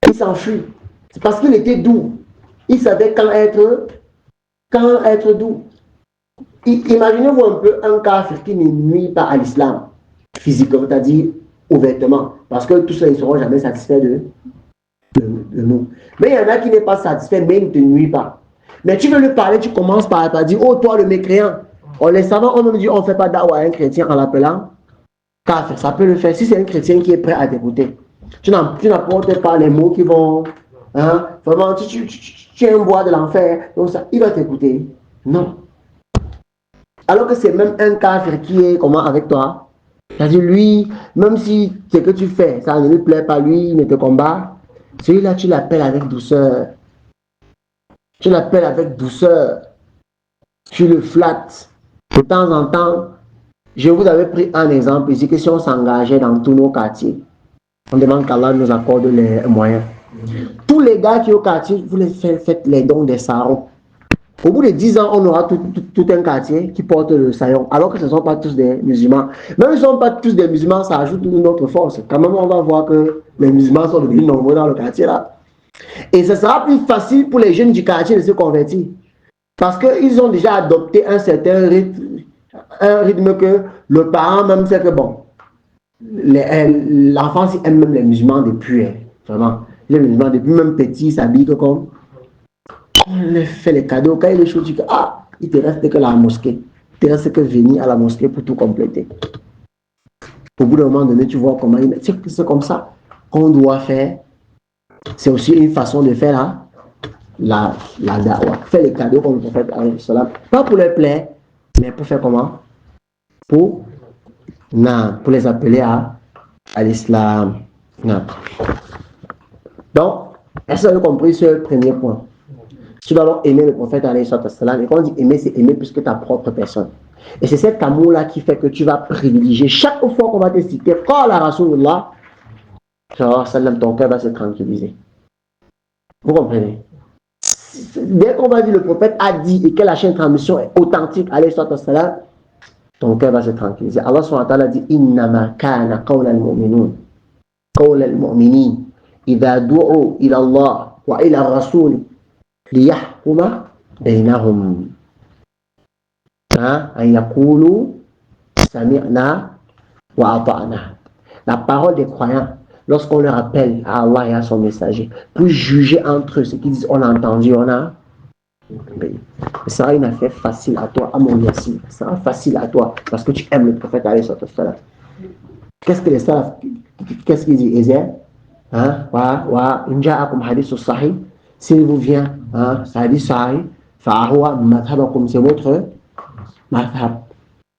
il s'enfuit. C'est parce qu'il était doux. Il savait quand être doux. Imaginez-vous un peu un kafir qui ne nuit pas à l'islam physiquement, c'est-à-dire ouvertement. Parce que tout ça, ils ne seront jamais satisfaits de nous. Mais il y en a qui n'est pas satisfait, mais il ne te nuit pas. Mais tu veux lui parler, tu commences par dire, oh toi le mécréant. Les savants, on me dit, on ne fait pas da'wa à un chrétien en l'appelant kafir. Ça peut le faire si c'est un chrétien qui est prêt à t'écouter. Tu n'apportes pas les mots qui vont... Hein, vraiment, tu es un bois de l'enfer, donc ça, il va t'écouter. Non. Alors que c'est même un kafir qui est comment avec toi. C'est-à-dire lui, même si ce que tu fais, ça ne lui plaît pas, lui, il ne te combat. Celui-là, tu l'appelles avec douceur. Tu l'appelles avec douceur. Tu le flattes. De temps en temps, je vous avais pris un exemple ici, que si on s'engageait dans tous nos quartiers, on demande qu'Allah nous accorde les moyens. Tous les gars qui au quartier, vous les faites les dons des sarons. Au bout de 10 ans, on aura tout un quartier qui porte le saillon, alors que ce ne sont pas tous des musulmans. Même si ce ne sont pas tous des musulmans, ça ajoute une autre force. Quand même, on va voir que les musulmans sont devenus nombreux dans le quartier là. Et ce sera plus facile pour les jeunes du quartier de se convertir. Parce qu'ils ont déjà adopté un certain rythme que le parent même sait que bon, l'enfant aime même les musulmans depuis, vraiment. Les musulmans depuis même petit, ils s'habillent comme on leur fait les cadeaux. Quand il est chaud, tu dis il te reste que la mosquée. Il te reste que venir à la mosquée pour tout compléter. Au bout d'un moment donné, tu vois comment c'est comme ça qu'on doit faire. C'est aussi une façon de faire la da'wah. Faire les cadeaux comme le prophète alayhi salam. Pas pour leur plaire, mais pour faire comment? Pour les appeler à l'islam. Donc, est-ce que vous avez compris ce premier point? Tu dois alors aimer le prophète alayhi salam. Et quand on dit aimer, c'est aimer plus que ta propre personne. Et c'est cet amour-là qui fait que tu vas privilégier. Chaque fois qu'on va te citer, quand la Rasulullah, ton cœur va se tranquilliser. Vous comprenez? Dès qu'on va dire le prophète a dit et que la chaîne de transmission est authentique, alayhi salam, ton cœur va se tranquilliser. Allah subhanahu wa ta'ala dit Innama kana qawla al-mu'minun. Qawla al-mu'minin. Idha du'u ila Allah wa ila rasul liyahkuma baynahum. An yaqulu sami'na wa ata'na. La parole des croyants, lorsqu'on leur appelle à Allah et à son messager, pour juger entre eux, ce qu'ils disent, on a entendu, on a obéi. Ce sera une affaire facile à toi, à mon Yassine. Ce sera facile à toi, parce que tu aimes le prophète alayhi salam. Qu'est-ce que les salafs, qu'est-ce qu'ils disent? Ézère, s'il vous vient, hadith sahih, fa'ahwa madhabakum, c'est votre madhab.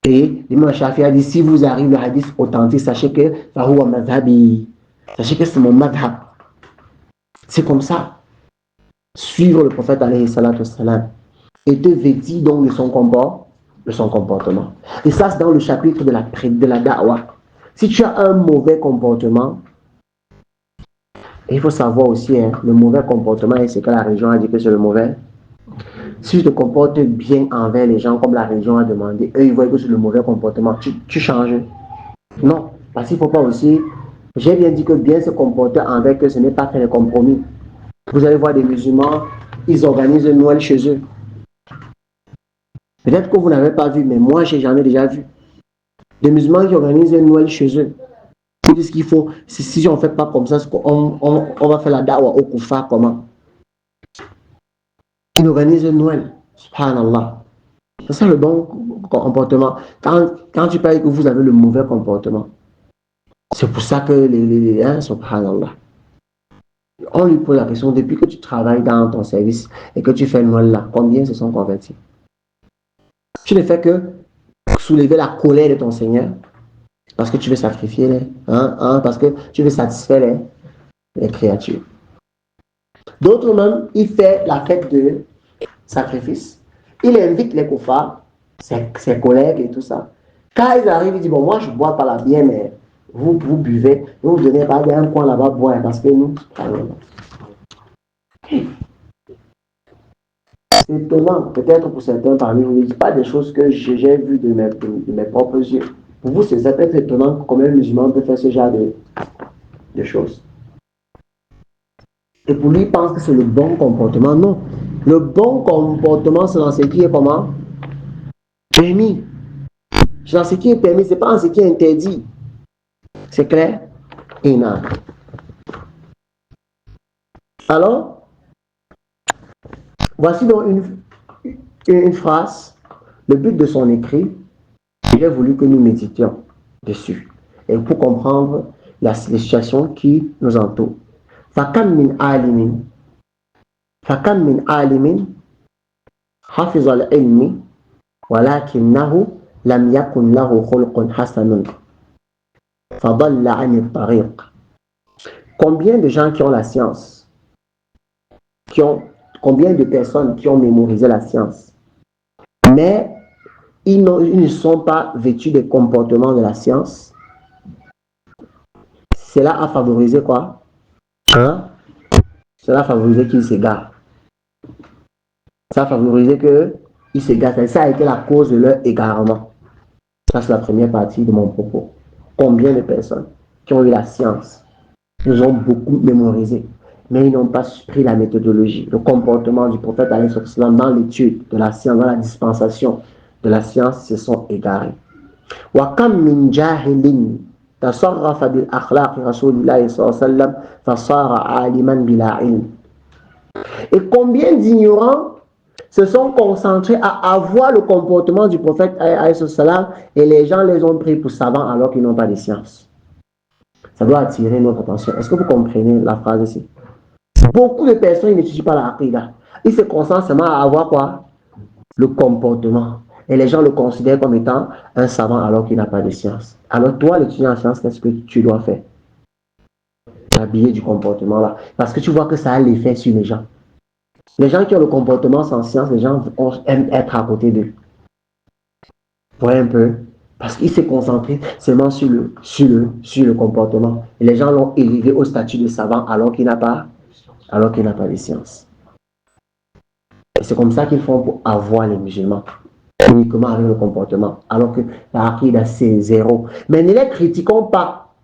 Et l'imam Shafi'i a dit, si vous arrive le hadith authentique, sachez que fa'ahwa madhabi. Sachez que c'est mon madhab. C'est comme ça. Suivre le prophète alayhi salatu wassalam et te vêtir donc de son comportement. Et ça, c'est dans le chapitre de la da'wah. Si tu as un mauvais comportement, il faut savoir aussi, le mauvais comportement, et c'est que la religion a dit que c'est le mauvais. Si tu te comportes bien envers les gens comme la religion a demandé, eux ils voient que c'est le mauvais comportement, tu changes. Non, parce qu'il ne faut pas aussi. J'ai bien dit que bien se comporter avec eux, ce n'est pas faire des compromis. Vous allez voir des musulmans, ils organisent Noël chez eux. Peut-être que vous n'avez pas vu, mais moi j'en ai déjà vu. Des musulmans qui organisent Noël chez eux. Ils disent qu'il faut, si on ne fait pas comme ça, on va faire la da'wah au Koufa, comment? Ils organisent Noël. Subhanallah. C'est ça le bon comportement. Quand tu parles que vous avez le mauvais comportement, c'est pour ça que subhanallah. On lui pose la question, depuis que tu travailles dans ton service et que tu fais Noël là, combien se sont convertis? Tu ne fais que soulever la colère de ton Seigneur parce que tu veux sacrifier parce que tu veux satisfaire les créatures. D'autres même, il fait la fête de sacrifice. Il invite les koufars, ses collègues et tout ça. Quand ils arrivent, il dit, bon, moi je bois pas la bière, mais vous buvez, vous donnez pas un coin là-bas boire parce que nous, c'est étonnant, peut-être pour certains parmi vous, ne dites pas des choses que j'ai vues de mes propres yeux. Pour vous, c'est peut-être étonnant comment un musulman peut faire ce genre de choses. Et pour lui, il pense que c'est le bon comportement. Non. Le bon comportement, c'est dans ce qui est comment? Permis. C'est dans ce qui est permis, ce n'est pas dans ce qui est interdit. C'est clair? Et non. Alors, voici donc une phrase. Le but de son écrit, il a voulu que nous méditions dessus. Et pour comprendre la situation qui nous entoure. فكم من عالم حفظ العلم ولكنه لم يكن له خلق حسن فضل عن الطريق. Combien de gens qui ont la science, combien de personnes qui ont mémorisé la science, mais ils ne sont pas vêtus des comportements de la science. Cela a favorisé quoi? Cela a favorisé qu'ils s'égarent. Ça a favorisé qu'ils s'égarent. Ça a été la cause de leur égarement. Ça, c'est la première partie de mon propos. Combien de personnes qui ont eu la science, nous ont beaucoup mémorisé, mais ils n'ont pas pris la méthodologie, le comportement du prophète alayhi salam dans l'étude de la science, dans la dispensation de la science, se sont égarés. وَكَمْ مِنْ جَاهِلٍ تصرف بالأخلاق رسول الله صلى الله عليه وسلم فصار عالما بلا علم. Et combien d'ignorants se sont concentrés à avoir le comportement du prophète alayhi salam et les gens les ont pris pour savants alors qu'ils n'ont pas de science. Ça doit attirer notre attention. Est-ce que vous comprenez la phrase ici? Beaucoup de personnes n'étudient pas la aqidah. Ils se concentrent seulement à avoir quoi? Le comportement. Et les gens le considèrent comme étant un savant alors qu'il n'a pas de science. Alors toi, l'étudiant en science, qu'est-ce que tu dois faire? T'habiller du comportement là. Parce que tu vois que ça a l'effet sur les gens. Les gens qui ont le comportement sans science, les gens aiment être à côté d'eux. Vous voyez un peu? Parce qu'il s'est concentré seulement sur le comportement. Et les gens l'ont élevé au statut de savant alors qu'il n'a pas de science. Et c'est comme ça qu'ils font pour avoir les musulmans. Uniquement avec le comportement. Alors que la aqidah c'est zéro. Mais ne les critiquons pas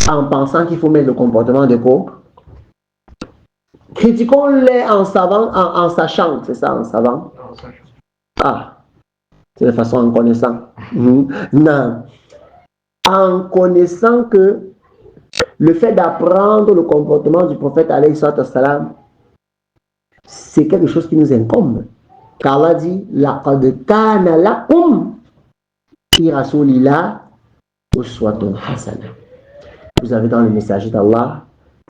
en pensant qu'il faut mettre le comportement de quoi? Critiquons-les en savant, en sachant, c'est ça, en savant? Ah, c'est de façon en connaissant. Non. En connaissant que le fait d'apprendre le comportement du prophète alayhi salam, c'est quelque chose qui nous incombe. Car Allah dit, laqad kana lakum fi rasulillah uswatun hasana. Vous avez dans le messager d'Allah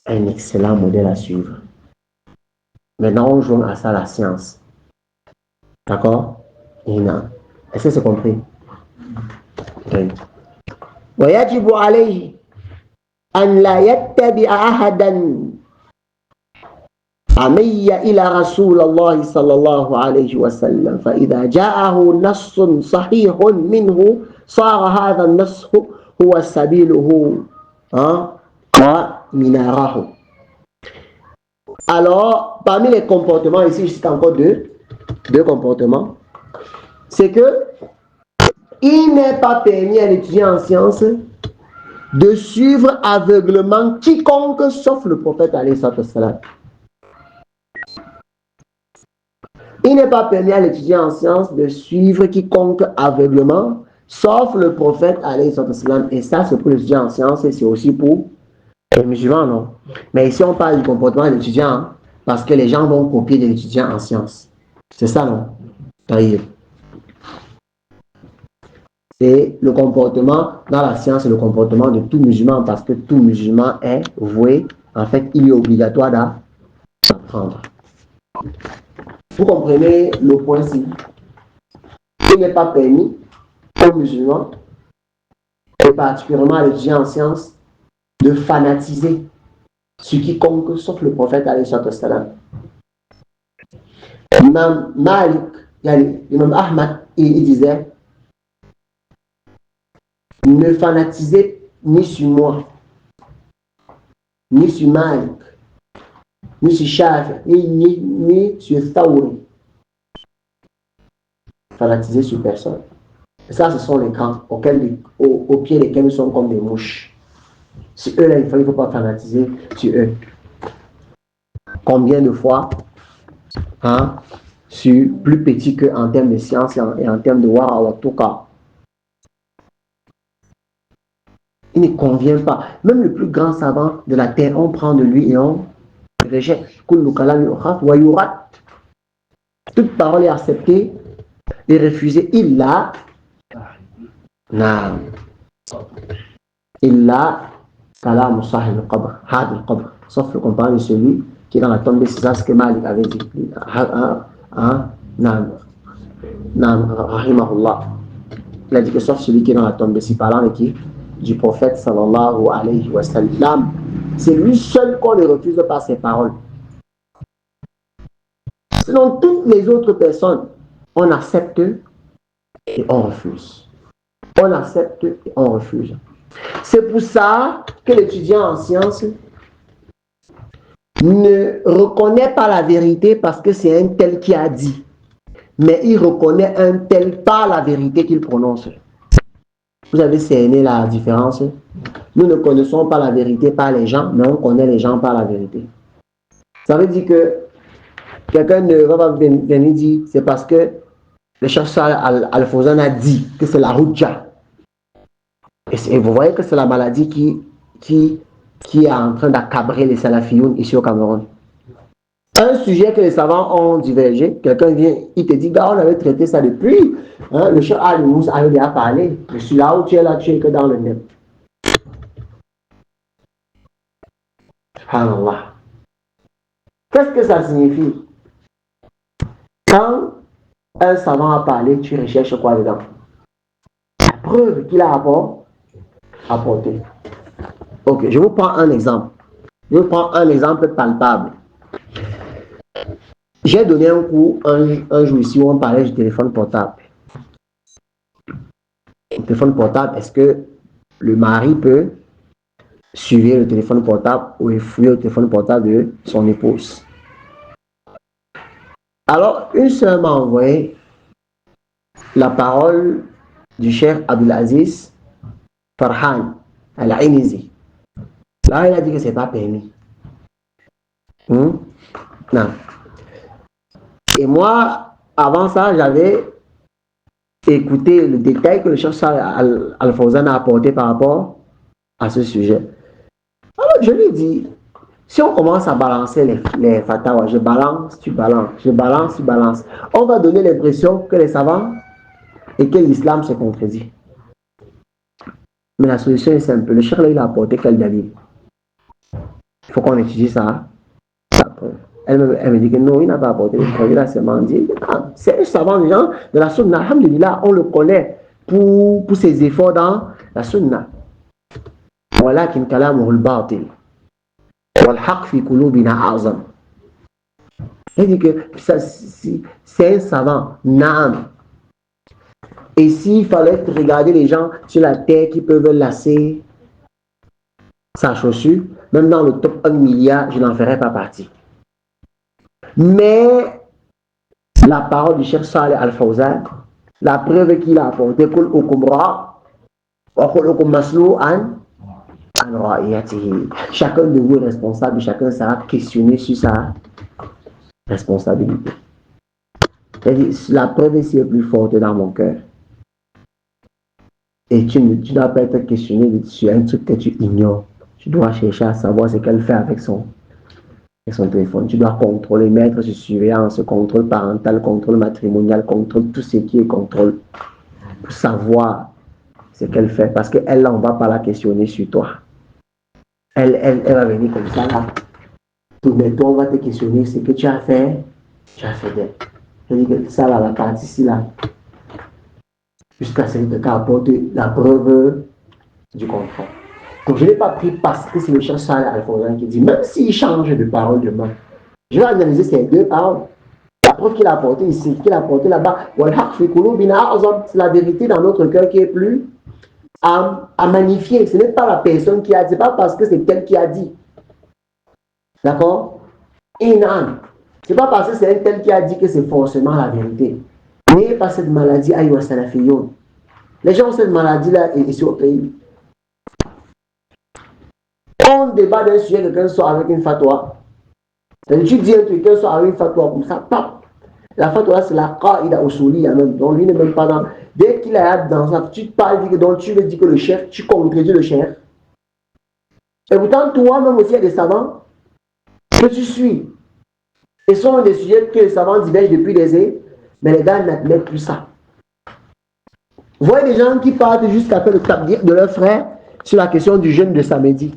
un excellent modèle à suivre. Maintenant, on joue à ça la science. D'accord? Est-ce que c'est compris? Okay. ويجب عليه أن لا يتبع أحدا عمي إلى رسول الله صلى الله عليه وسلم فإذا جاءه نص صحيح منه صار هذا النص هو سبيله ومناره. Alors, parmi les comportements, ici, c'est encore deux comportements. C'est que il n'est pas permis à l'étudiant en sciences de suivre aveuglement quiconque sauf le prophète alayhi salam. Il n'est pas permis à l'étudiant en sciences de suivre quiconque aveuglement sauf le prophète alayhi salam. Et ça, c'est pour l'étudiant en sciences et c'est aussi pour les musulmans, non? Mais ici, on parle du comportement de l'étudiant parce que les gens vont copier de l'étudiant en sciences. C'est ça, non? C'est le comportement dans la science, c'est le comportement de tout musulman parce que tout musulman est voué, en fait, il est obligatoire d'apprendre. Vous comprenez le point-ci? Il n'est pas permis aux musulmans, et particulièrement à l'étudiant en sciences, de fanatiser sur quiconque, sauf le prophète alayhi salam. Imam Malik, Imam Ahmad, il disait, ne fanatisez ni sur moi, ni sur Malik, ni sur Shafi, ni sur Thawri. Fanatisez sur personne. Et ça, ce sont les grands au pied desquels nous sommes comme des mouches. Si eux, là, il ne faut pas fanatiser sur eux. Combien de fois, hein, sur plus petit qu'en termes de science et en termes de wara ou en tout cas, il ne convient pas. Même le plus grand savant de la terre, on prend de lui et on rejette. Toute parole est acceptée et refusée. Il l'a. Kalam sahib al-qabr, had al-qabr, sauf le compagnon de celui qui est dans la tombe, c'est ça ce que Malik avait dit. Rahimahullah. Il a dit que sauf celui qui est dans la tombe, c'est parlant de qui? Du prophète sallallahu alayhi wa sallam. C'est lui seul qu'on ne refuse par ses paroles. Sinon, toutes les autres personnes, on accepte et on refuse. On accepte et on refuse. C'est pour ça que l'étudiant en sciences ne reconnaît pas la vérité parce que c'est un tel qui a dit. Mais il reconnaît un tel par la vérité qu'il prononce. Vous avez cerné la différence? Nous ne connaissons pas la vérité par les gens, mais on connaît les gens par la vérité. Ça veut dire que quelqu'un ne va pas venir dire c'est parce que le chercheur Al-Fawzan a dit que c'est la Hujja. Et vous voyez que c'est la maladie qui est en train d'accabrer les salafioun ici au Cameroun. Un sujet que les savants ont divergé, quelqu'un vient, il te dit, on avait traité ça depuis. Hein, le Cheikh Al-Mous avait déjà parlé. Je suis là où tu es là, tu es que dans le net. Subhanallah. Qu'est-ce que ça signifie? Quand un savant a parlé, tu recherches quoi dedans? La preuve qu'il a apporté. Ok, je vous prends un exemple. Je vous prends un exemple palpable. J'ai donné un cours un jour ici où on parlait du téléphone portable. Le téléphone portable, est-ce que le mari peut suivre le téléphone portable ou fouiller le téléphone portable de son épouse? Alors, une sœur m'a envoyé la parole du Cheikh Abdelaziz Farhan Al-Ainizi. Là, il a dit que ce n'est pas permis. Non. Et moi, avant ça, j'avais écouté le détail que le Cheikh Al-Fawzan a apporté par rapport à ce sujet. Alors, je lui ai dit, si on commence à balancer les fatwas, je balance, tu balances, je balance, tu balances, on va donner l'impression que les savants et que l'islam se contredit. Mais la solution est simple. Le Cheikh, il a apporté quel dalil? Il faut qu'on étudie ça. Elle me dit que non, il n'a pas apporté le projet, là, c'est menti. C'est un savant, les gens de la sunna. Alhamdulillah, on le connaît pour ses efforts dans la sunna. ولكن كلامه الباطل والحق في قلوبنا أعظم. Il dit que c'est un savant, naam. Et s'il fallait regarder les gens sur la terre qui peuvent lasser sa chaussure, même dans le top 1 milliard, je n'en ferais pas partie. Mais la parole du Cheikh Saleh Al-Fawzan, la preuve qu'il a apportée, chacun de vous est responsable, chacun sera questionné sur sa responsabilité. La preuve ici est plus forte dans mon cœur. Et tu ne dois pas être questionné sur un truc que tu ignores. Tu dois chercher à savoir ce qu'elle fait avec son téléphone. Tu dois contrôler, mettre sur surveillance, contrôle parental, contrôle matrimonial, contrôle tout ce qui est contrôle. Pour savoir ce qu'elle fait. Parce qu'elle, on ne va pas la questionner sur toi. Elle va venir comme ça, là. Tout le temps, on va te questionner ce que tu as fait. Tu as fait d'elle. Je dis que ça, là, la partie ici, là. Jusqu'à ce que tu apportes la preuve du contrôle. Donc je ne l'ai pas pris parce que c'est le Cheikh Saleh Al-Fawzan qui dit, même s'il change de parole demain, je vais analyser ces deux paroles. La preuve qu'il a apportée ici, qu'il a apportée là-bas, c'est la vérité dans notre cœur qui est plus à magnifier. Ce n'est pas la personne qui a dit, pas parce que c'est elle qui a dit. D'accord? Inan. Ce n'est pas parce que c'est un tel qui a dit que c'est forcément la vérité. N'ayez pas cette maladie, aïwa salafiyoun. Les gens ont cette maladie-là ici au pays. On débat d'un sujet, quelqu'un sort avec une fatwa. Tu dis un truc, quelqu'un sort avec une fatwa comme ça, pap. La fatwa, c'est la qaïda usuliya même. Donc lui n'est même pas dans. Dès qu'il est dans ça, tu parles, donc tu lui dis que le chef, tu contredis le chef. Et pourtant, toi-même aussi, il y a des savants que tu suis. Et ce sont des sujets que les savants divergent depuis des années, mais les gars n'admettent plus ça. Vous voyez des gens qui partent jusqu'à faire le tabdir de leur frère sur la question du jeûne de samedi.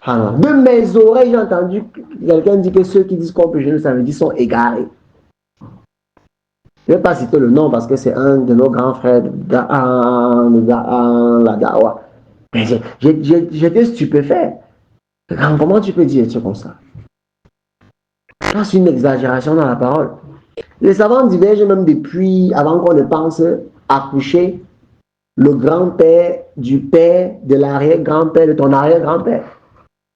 Alors, de mes oreilles, j'ai entendu quelqu'un dire que ceux qui disent qu'on peut jeûner le samedi sont égarés. Je ne vais pas citer le nom parce que c'est un de nos grands frères de la Dawa. J'étais stupéfait. Comment tu peux dire des trucs comme ça? C'est une exagération dans la parole. Les savants divergent même depuis avant qu'on ne pense à coucher le grand-père du père de l'arrière-grand-père de ton arrière-grand-père.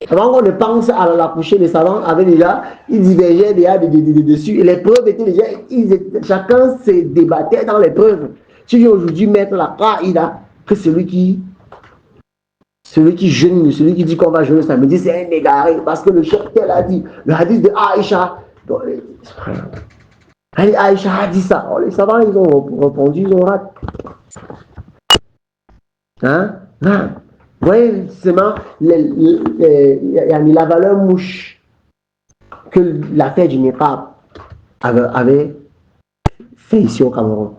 Avant qu'on ne pense à la coucher, les savants avaient déjà, ils divergeaient déjà dessus. Et les preuves étaient déjà, chacun se débattait dans les preuves. Si viens aujourd'hui mettre la qaïda, que celui qui jeûne, celui qui dit qu'on va jeûner samedi, c'est un égaré. Parce que le chef tel a dit, le hadith de Aïcha. Aïcha a dit ça. Alors, les savants, ils ont répondu, ils ont raté. Hein? Non. Vous voyez, seulement la valeur mouche que l'affaire du niqab avait fait ici au Cameroun.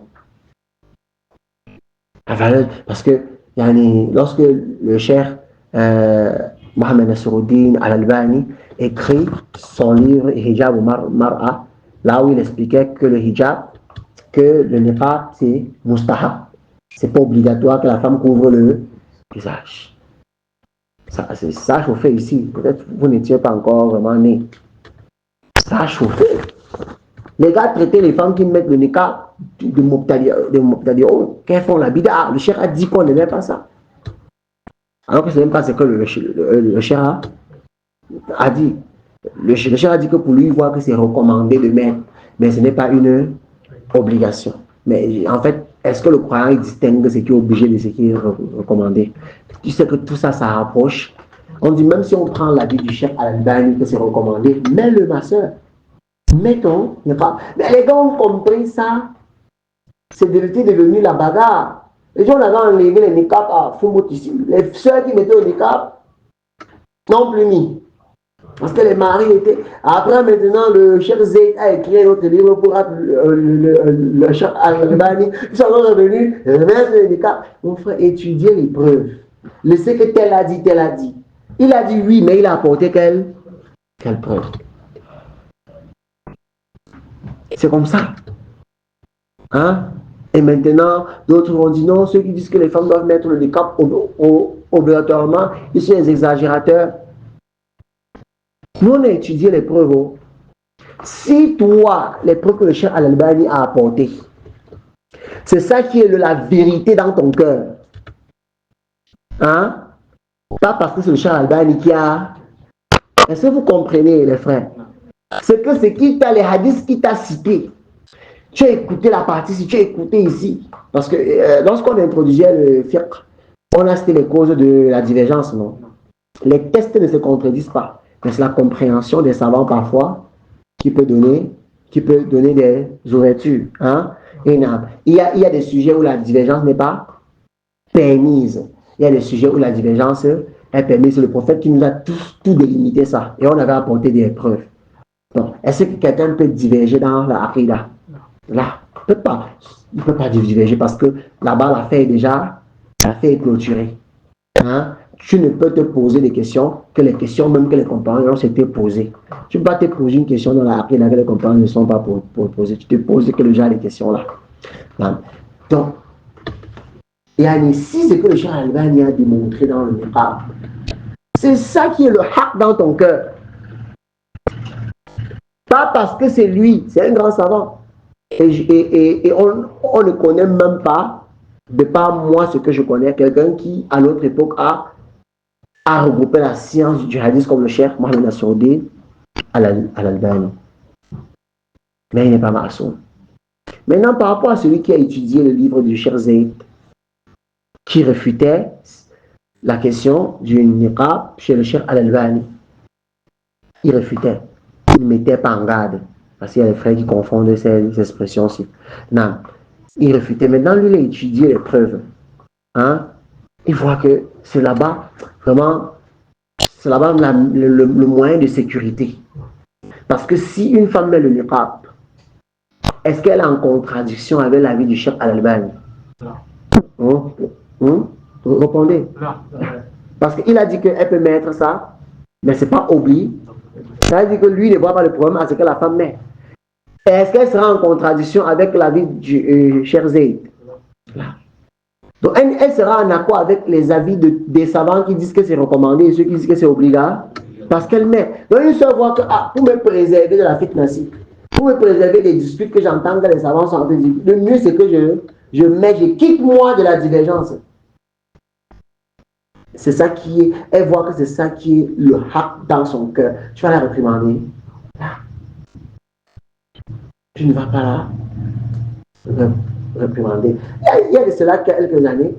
La valeur, parce que lorsque le cheikh Mohamed Nasruddin Al-Albani écrit son livre Hijab ou Mar'a, là où il expliquait que le hijab, que le niqab, c'est mustahab. C'est pas obligatoire que la femme couvre le visage. Ça a chauffé ici. Peut-être que vous n'étiez pas encore vraiment né. Ça a chauffé. Les gars traitaient les femmes qui mettent le niqab de Mubtadi'un, qu'elles font la bid'a. Le cheikh a dit qu'on n'aimait pas ça. Alors que ce n'est même pas ce que le cheikh a dit. Le cheikh a dit que pour lui, il voit que c'est recommandé de mettre, mais ce n'est pas une obligation. Mais en fait, est-ce que le croyant distingue ce qui est obligé de ce qui est recommandé? Tu sais que tout ça, ça rapproche. On dit même si on prend l'avis du chef Al-Albani que c'est recommandé, mets-le, ma soeur. Mettons. Mais les gars ont compris ça. C'est devenu la bagarre. Les gens avaient enlevé les niqab à Fumut ici. Les soeurs qui mettaient le niqab n'ont plus mis. Parce que les maris étaient. Après, maintenant, le chef Zayd a écrit un autre livre pour le chef Al-Albani. Ils sont revenus, remettre le niqab. Mon frère, étudier les preuves. Le ce que tel a dit, tel a dit. Il a dit oui, mais il a apporté quelle preuve? C'est comme ça. Hein? Et maintenant, d'autres vont dire non, ceux qui disent que les femmes doivent mettre le niqab obligatoirement, ils sont des exagérateurs. Nous, on a étudié les preuves. Si toi, les preuves que le cheikh Al-Albani a apportées, c'est ça qui est la vérité dans ton cœur. Hein? Pas parce que c'est le cheikh Al-Albani qui a... Est-ce que vous comprenez, les frères? C'est que c'est qui t'a les hadiths qui t'a cité. Tu as écouté la partie ici, tu as écouté ici. Parce que lorsqu'on introduisait le fiqh, on a cité les causes de la divergence, non? Les textes ne se contredisent pas. Mais c'est la compréhension des savants parfois qui peut donner des ouvertures. Hein? Il y a des sujets où la divergence n'est pas permise. Il y a des sujets où la divergence est permise. C'est le prophète qui nous a tout délimité ça. Et on avait apporté des preuves. Donc, est-ce que quelqu'un peut diverger dans la aqidah? Là, il ne peut pas diverger parce que là-bas, l'affaire est clôturée. Hein? Tu ne peux te poser des questions que les questions même que les compagnons s'étaient posées. Tu ne peux pas te poser une question dans la aqidah que les compagnons ne sont pas posées. Tu te poses que déjà les questions là. Donc, Et si c'est que le Cheikh Al-Albani a démontré dans le niqab, c'est ça qui est le haq dans ton cœur. Pas parce que c'est lui, c'est un grand savant. Et on ne connaît même pas, de par moi, ce que je connais, quelqu'un qui, à notre époque, a regroupé la science du hadith comme le Cheikh Mohamed Nasruddin Al-Albani. Mais il n'est pas maçon. Maintenant, par rapport à celui qui a étudié le livre du Cheikh Zayd, qui réfutait la question du niqab chez le Cheikh Al-Albani, il réfutait. Il ne mettait pas en garde. Parce qu'il y a des frères qui confondent ces expressions-ci. Non. Il réfutait. Maintenant, lui, il a étudié les preuves. Hein? Il voit que c'est là-bas, vraiment, c'est là-bas le moyen de sécurité. Parce que si une femme met le niqab, est-ce qu'elle est en contradiction avec l'avis du Cheikh Al-Albani? Répondez. Parce qu'il a dit qu'elle peut mettre ça, mais ce n'est pas obligé. Ça veut dire que lui ne voit pas le problème à ce que la femme met. Est-ce qu'elle sera en contradiction avec l'avis du Cheikh Zayd? Donc elle sera en accord avec les avis des savants qui disent que c'est recommandé et ceux qui disent que c'est obligatoire. Parce qu'elle met. Donc une seule voit que pour me préserver de la fitness, pour me préserver des disputes que j'entends que les savants sont en train de dire, le mieux c'est que je quitte moi de la divergence. C'est ça qui est, elle voit que c'est ça qui est le haq dans son cœur. Tu vas la réprimander. Là. Tu ne vas pas la réprimander. Il y a de cela quelques années,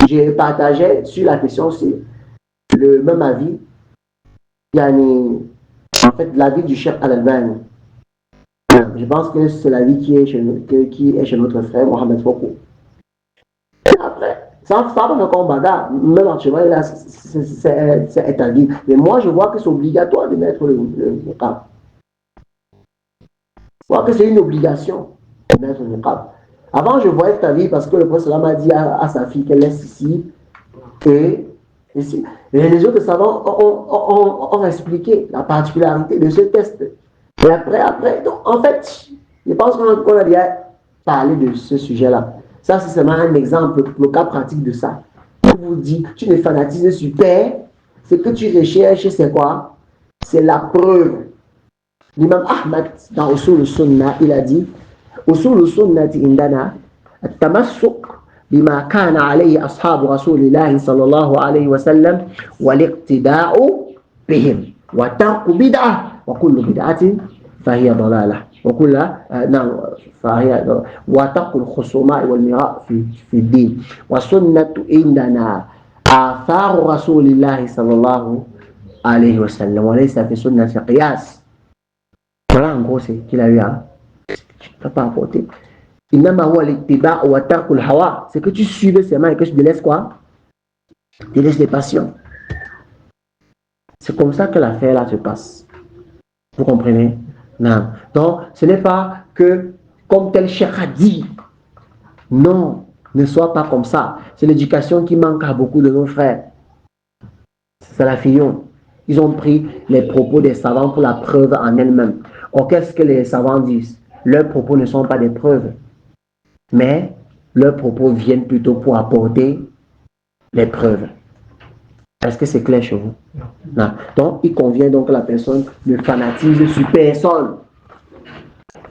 j'ai partagé sur la question, c'est le même avis. En fait, l'avis du Cheikh Al-Albani. Je pense que c'est l'avis qui est chez notre frère Mohamed Foucault. Après, ça va me combattre. Même actuellement, là, c'est établi. Mais moi, je vois que c'est obligatoire de mettre le niqab. Je vois que c'est une obligation de mettre le niqab. Avant, je voyais cet avis parce que le prophète m'a dit à sa fille qu'elle laisse ici et ici. Et les autres savants ont expliqué la particularité de ce test. Et après, donc, en fait, je pense qu'on a déjà parlé de ce sujet-là. Ça, c'est seulement un exemple, le cas pratique de ça. Je vous dis, tu ne fanatises super. Ce que tu recherches, c'est quoi? C'est la preuve. L'imam Ahmad, dans Usul al-Sunnah, il a dit Usul al-Sunnati indana, التمسك بما كان عليه أصحاب رسول الله صلى الله عليه وسلم والاقتداء بهم وترك بدعة وكل بدعة فهي ضلالة وكل فهي وترك الخصومات والمراء في الدين والسنة عندنا آثار رسول الله صلى الله عليه وسلم وليس في سنة قياس. Voilà en gros c'est qu'il a eu à pas apporté. C'est que tu suives seulement et que tu délaisses quoi? Tu délaisses les passions. C'est comme ça que l'affaire là se passe. Vous comprenez? Non. Donc, ce n'est pas que, comme tel cheikh a dit, non, ne sois pas comme ça. C'est l'éducation qui manque à beaucoup de nos frères. C'est la fillon. Ils ont pris les propos des savants pour la preuve en elle-même. Or, qu'est-ce que les savants disent? Leurs propos ne sont pas des preuves. Mais leurs propos viennent plutôt pour apporter les preuves. Est-ce que c'est clair chez vous? Non. Donc, il convient donc que la personne ne fanatise sur personne.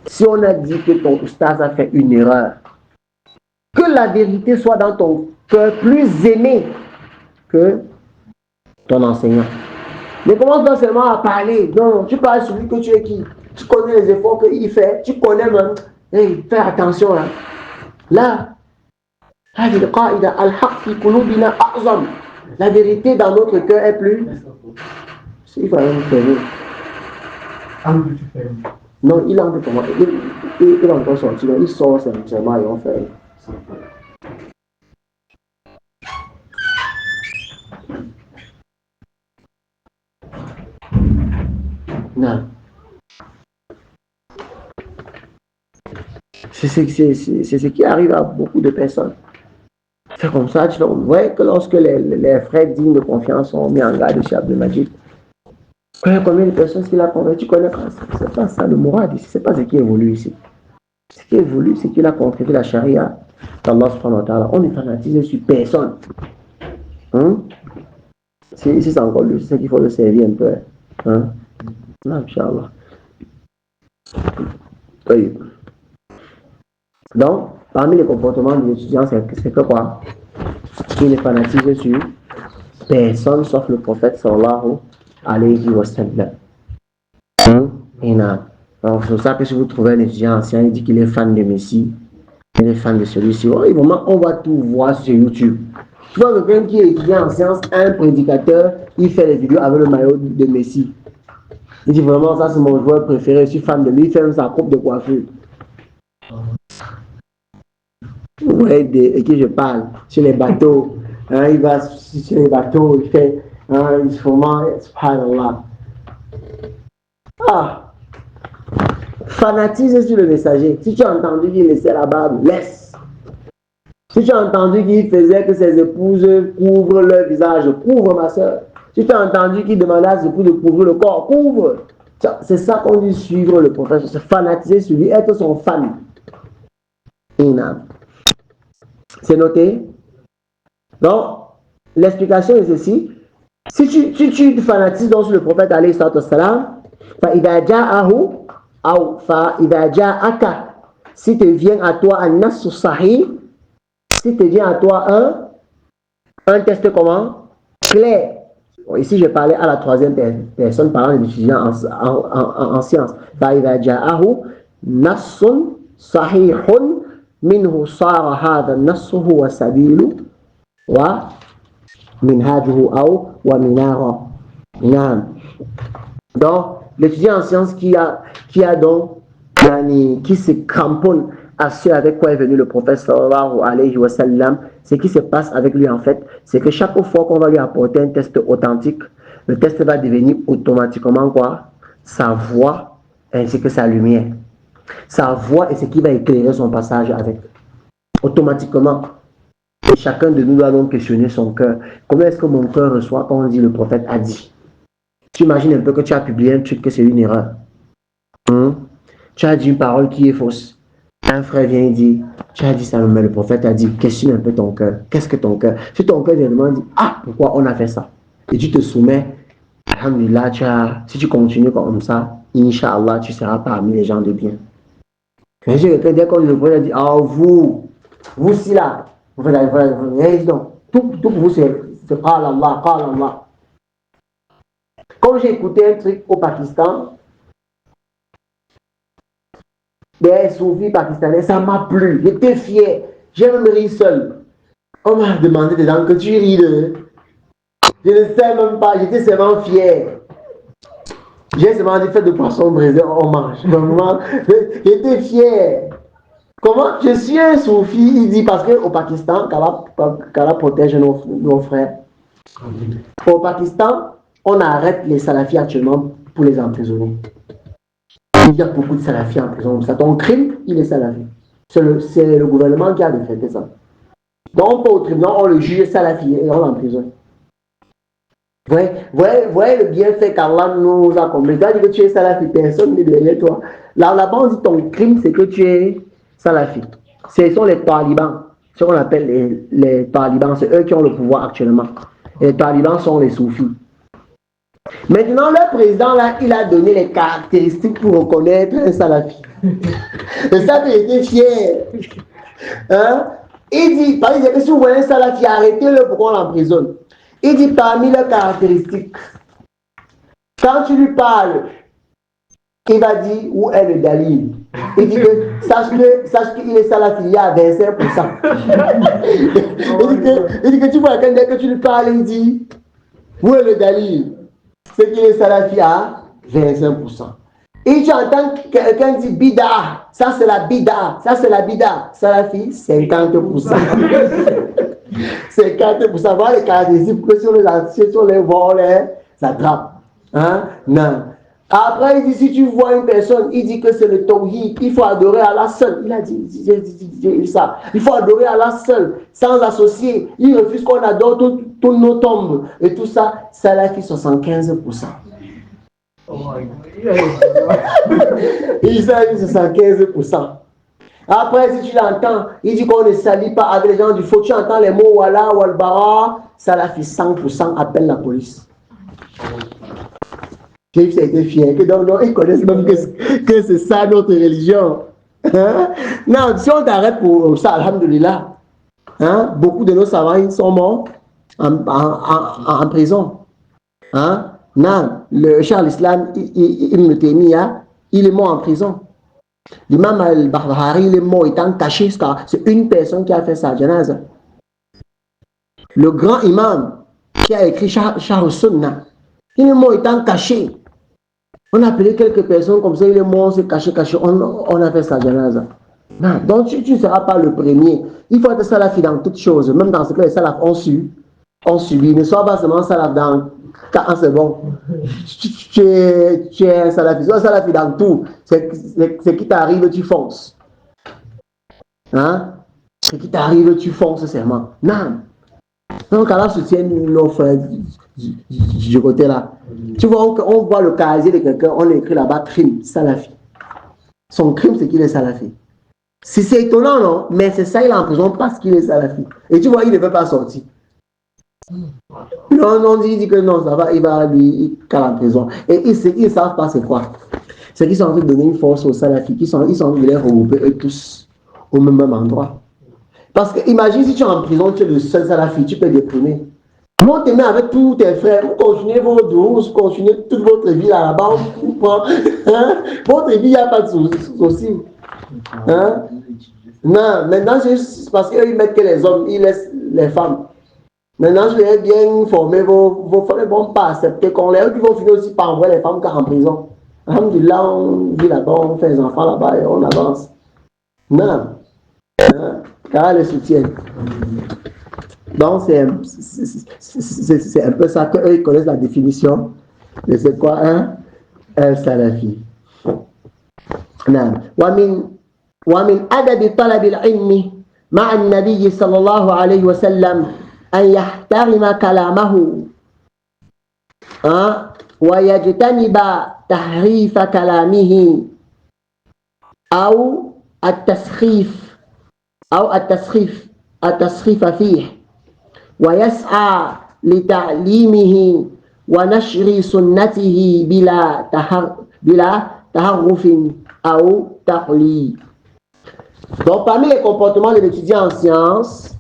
Si on a dit que ton oustaz a fait une erreur, que la vérité soit dans ton cœur plus aimé que ton enseignant. Ne commence pas seulement à parler. Non, tu parles sur lui que tu es qui? Tu connais les efforts qu'il fait. Tu connais même. Hey, fais attention là. Là, la vérité dans notre cœur est plus. Il faut rien faire. Non, il en peut comment. Il est encore sorti. Il sort seulement et on fait. Non. C'est ce qui arrive à beaucoup de personnes. C'est comme ça, vous voyez que lorsque les frères dignes de confiance sont mis en garde chez Abdel Majid, combien de personnes qu'il a convaincu, tu connais pas, c'est pas ça le moral ici, c'est pas ce qui évolue ici. Ce qui évolue, c'est qu'il a contredit la charia d'Allah subhanahu wa ta'ala. On est fanatisé sur personne. Ici, c'est encore lui, c'est qu'il faut le servir un peu. Inch'Allah. Oui. Donc, parmi les comportements des étudiants, c'est que quoi? Il est fanatisé sur personne sauf le prophète sallallahu alayhi wa sallam. Alors, c'est pour ça que si vous trouvez un étudiant ancien, il dit qu'il est fan de Messie, il est fan de celui-ci. Oh, vraiment, on va tout voir sur YouTube. Tu vois, quelqu'un qui est étudiant en sciences, un prédicateur, il fait des vidéos avec le maillot de Messi. Il dit vraiment, ça c'est mon joueur préféré, je suis fan de lui, il fait même sa coupe de coiffure. Vous voyez de qui je parle, sur les bateaux. Il va sur les bateaux, il fait, il se vraiment, subhanallah. Fanatisé sur le messager. Si tu as entendu qu'il laissait la barbe, laisse. Si tu as entendu qu'il faisait que ses épouses couvrent leur visage, couvre ma soeur. Si tu as entendu qu'il demandait à ses épouses de couvrir le corps, couvre. C'est ça qu'on dit suivre le prophète, se fanatiser sur lui, être son fan. C'est noté. Donc, l'explication est ceci. Si tu te fanatises donc sur le prophète, alayhi salatu wassalam, فَإِذَا جَاءَهُ أو فإذا جاءك si te vient à toi un nas sahih, si te vient à toi un test comment clair. Bon, ici je parlais à la troisième personne parlant des étudiants en sciences. فإذا جاءه نص صحيح منه صار هذا النص هو سبيل ومنهاجه أو ومناره. Donc l'étudiant en sciences qui se cramponne à ce avec quoi est venu le prophète sallallahu alayhi wa sallam, ce qui se passe avec lui en fait, c'est que chaque fois qu'on va lui apporter un test authentique, le test va devenir automatiquement quoi? Sa voix ainsi que sa lumière. Sa voix est ce qui va éclairer son passage avec. Automatiquement. Et chacun de nous doit donc questionner son cœur. Comment est-ce que mon cœur reçoit quand on dit le prophète a dit? Tu imagines un peu que tu as publié un truc que c'est une erreur. Tu as dit une parole qui est fausse. Un frère vient et dit, tu as dit ça, mais le prophète a dit, questionne un peu ton cœur. Qu'est-ce que ton cœur? Si ton cœur vraiment dit, pourquoi on a fait ça? Et tu te soumets, alhamdulillah, si tu continues comme ça, Inch'Allah, tu seras parmi les gens de bien. Quand j'ai quelqu'un dit, quand le prophète a dit, vous si là, vous faites donc, tout pour vous c'est Qala Allah, Qala Allah. Quand j'ai écouté un truc au Pakistan, des soufis pakistanais, ça m'a plu. J'étais fier. J'ai même ri seul. On m'a demandé dedans que tu ris de. Je ne sais même pas, j'étais seulement fier. J'ai seulement dit fait de poisson braisé, on mange. Vraiment, j'étais fier. Comment? Je suis un soufi, il dit, parce qu'au Pakistan, qu'Allah protège nos frères. Au Pakistan, on arrête les salafis actuellement pour les emprisonner. Il y a beaucoup de salafis en prison. Ça, ton crime, il est salafi. C'est le gouvernement qui a décrété ça. Donc, on peut au tribunal, on le juge salafi et on l'emprisonne. Voyez le bienfait qu'Allah nous a comblé. Tu as dit que tu es salafi, personne n'est derrière toi. Là-bas, on dit ton crime, c'est que tu es salafi. Ce sont les talibans. Ce qu'on appelle les talibans, c'est eux qui ont le pouvoir actuellement. Et les talibans sont les soufis. Maintenant, le président, là, il a donné les caractéristiques pour reconnaître un salafi. Et ça, il était fier. Il dit, par exemple, si vous voyez un salafi, arrêtez-le pour qu'on l'emprisonne. Il dit, parmi les caractéristiques, quand tu lui parles, il va dire où est le dalil. Il dit que, sache qu'il est salafi, il y a 25%. il dit que tu vois quelqu'un que tu lui parles, il dit, où est le dalil? C'est qu'il est salafi à 25%. Et tu entends quelqu'un dire bida, ça c'est la bida, ça c'est la bida. Salafi, 50%. 50%. Voilà les caractéristiques que sur les vols, les attrape. Non. Après, il dit si tu vois une personne, il dit que c'est le tawhid, il faut adorer Allah seul. Il a dit ça. Il faut adorer Allah seul, sans associer. Il refuse qu'on adore toutes nos tombes. Et tout ça, Salafi 75%. Il dit 75%. Après, si tu l'entends, il dit qu'on ne s'allie pas avec les gens du faux. Tu entends les mots Walla, Walbara, Salafi 100% appelle la police. J'ai été fier que donc, ils connaissent même que c'est ça notre religion. Hein? Non, si on t'arrête pour ça, alhamdoulilah, hein? Beaucoup de nos savants ils sont morts en prison. Hein? Non, le Cheikh al-Islam, Ibn Taymiyyah, il est mort en prison. L'imam al-Barbahari, il est mort étant caché. C'est une personne qui a fait sa janaza. Le grand imam qui a écrit Charles Sunna, il est mort étant caché. On a appelé quelques personnes comme ça, il est mort, c'est caché. On a fait sa janaza. Non, donc tu ne seras pas le premier. Il faut être salafi dans toutes choses, même dans ce que les salafs ont subi. Ne sois pas seulement salaf quand c'est bon. Tu es un salafi, sois salafi dans tout. C'est qui t'arrive, tu fonces. Hein? C'est qui t'arrive, tu fonces seulement. Non. Donc, Allah soutient nos frères du côté là. Tu vois, on voit le casier de quelqu'un, on écrit là-bas crime, salafi. Son crime, c'est qu'il est salafi. C'est étonnant, non? Mais c'est ça, il est en prison parce qu'il est salafi. Et tu vois, il ne veut pas sortir. Non, il dit que non, ça va, il cale en prison. Et ils ne savent pas c'est quoi. C'est qu'ils sont en train de donner une force aux salafis, ils sont en train de les regrouper eux tous au même endroit. Parce que imagine si tu es en prison, tu es le seul salafi, tu peux déprimer. Moi, tu es avec tous tes frères, vous continuez vos douces, vous continuez toute votre vie là-bas, hein? Votre vie, il n'y a pas de souci. Hein? Non, maintenant, c'est parce qu'ils mettent que les hommes, ils laissent les femmes. Maintenant, je vais bien former vos femmes, ne vont pas accepter qu'on les. Eux qui vont finir aussi par envoyer les femmes car en prison. Alhamdulillah, on vit là-bas, on fait les enfants là-bas et on avance. Non. Hein? Car les soutiennent. Donc, c'est un peu ça qu'eux, ils connaissent la définition de c'est quoi un salafi. Non. ومن أدب طلب العلم مع النبي صلى الله عليه وسلم أن يحترم كلامه ويجتنب تحريف كلامه أو التسخيف فيه ويسعى لتعليمه ونشر سنته بلا تحرف أو تقليد. Donc, parmi les comportements de l'étudiant en sciences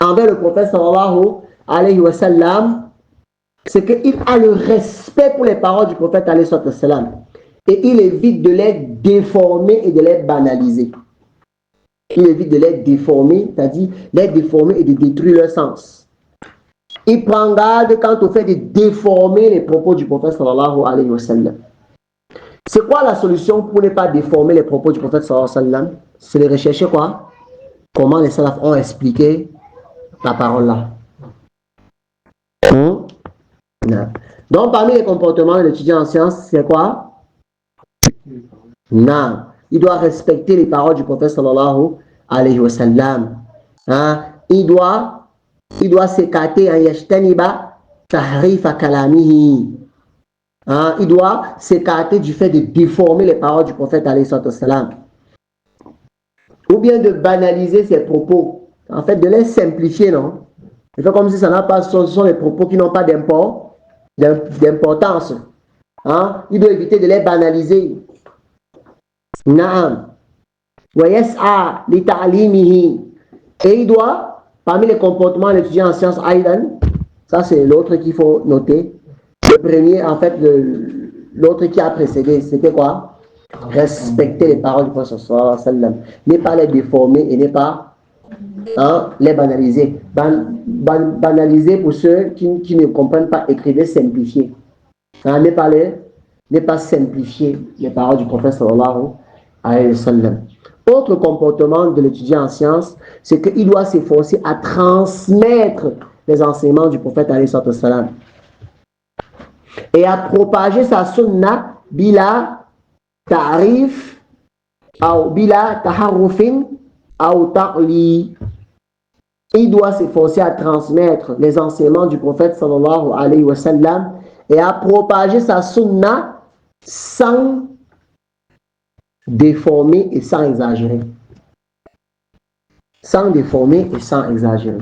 envers le prophète sallallahu alayhi wa sallam, c'est qu'il a le respect pour les paroles du prophète alayhi wa sallam et il évite de les déformer et de les banaliser. Il évite de les déformer, c'est-à-dire les déformer et de détruire leur sens. Il prend garde quant au fait de déformer les propos du prophète sallallahu alayhi wa sallam. C'est quoi la solution pour ne pas déformer les propos du prophète sallallahu alayhi wa sallam? C'est de rechercher quoi? Comment les salafs ont expliqué la parole là. Donc, parmi les comportements de l'étudiant en sciences, c'est quoi? Non. Il doit respecter les paroles du prophète sallallahu alayhi wa sallam. Il doit s'écarter en yashtaniba tahrifa kalamihi. Il doit s'écarter du fait de déformer les paroles du prophète alayhi wa sallam. Ou bien de banaliser ses propos. En fait, de les simplifier, non? Il fait comme si ça n'a pas, ce sont des propos qui n'ont pas d'importance. Il doit éviter de les banaliser. Naam. Wa yas'a li ta'limihi. Et il doit, parmi les comportements de l'étudiant en sciences Aïdan, ça c'est l'autre qu'il faut noter. Le premier, en fait, l'autre qui a précédé, c'était quoi? Respecter les paroles du prophète sallallahu alayhi wa sallam. Ne pas les déformer et ne pas les banaliser. Banaliser pour ceux qui ne comprennent pas, écrivez, simplifier. Ne pas simplifier les paroles du prophète sallallahu alayhi wa sallam. Autre comportement de l'étudiant en sciences, c'est qu'il doit s'efforcer à transmettre les enseignements du prophète alayhi wa sallam et à propager sa sunna bila ta'rif ou bila taharrufin ou taqli. Il doit s'efforcer à transmettre les enseignements du prophète sallallahu alayhi wa sallam et à propager sa sunna sans déformer et sans exagérer. sans déformer et sans exagérer.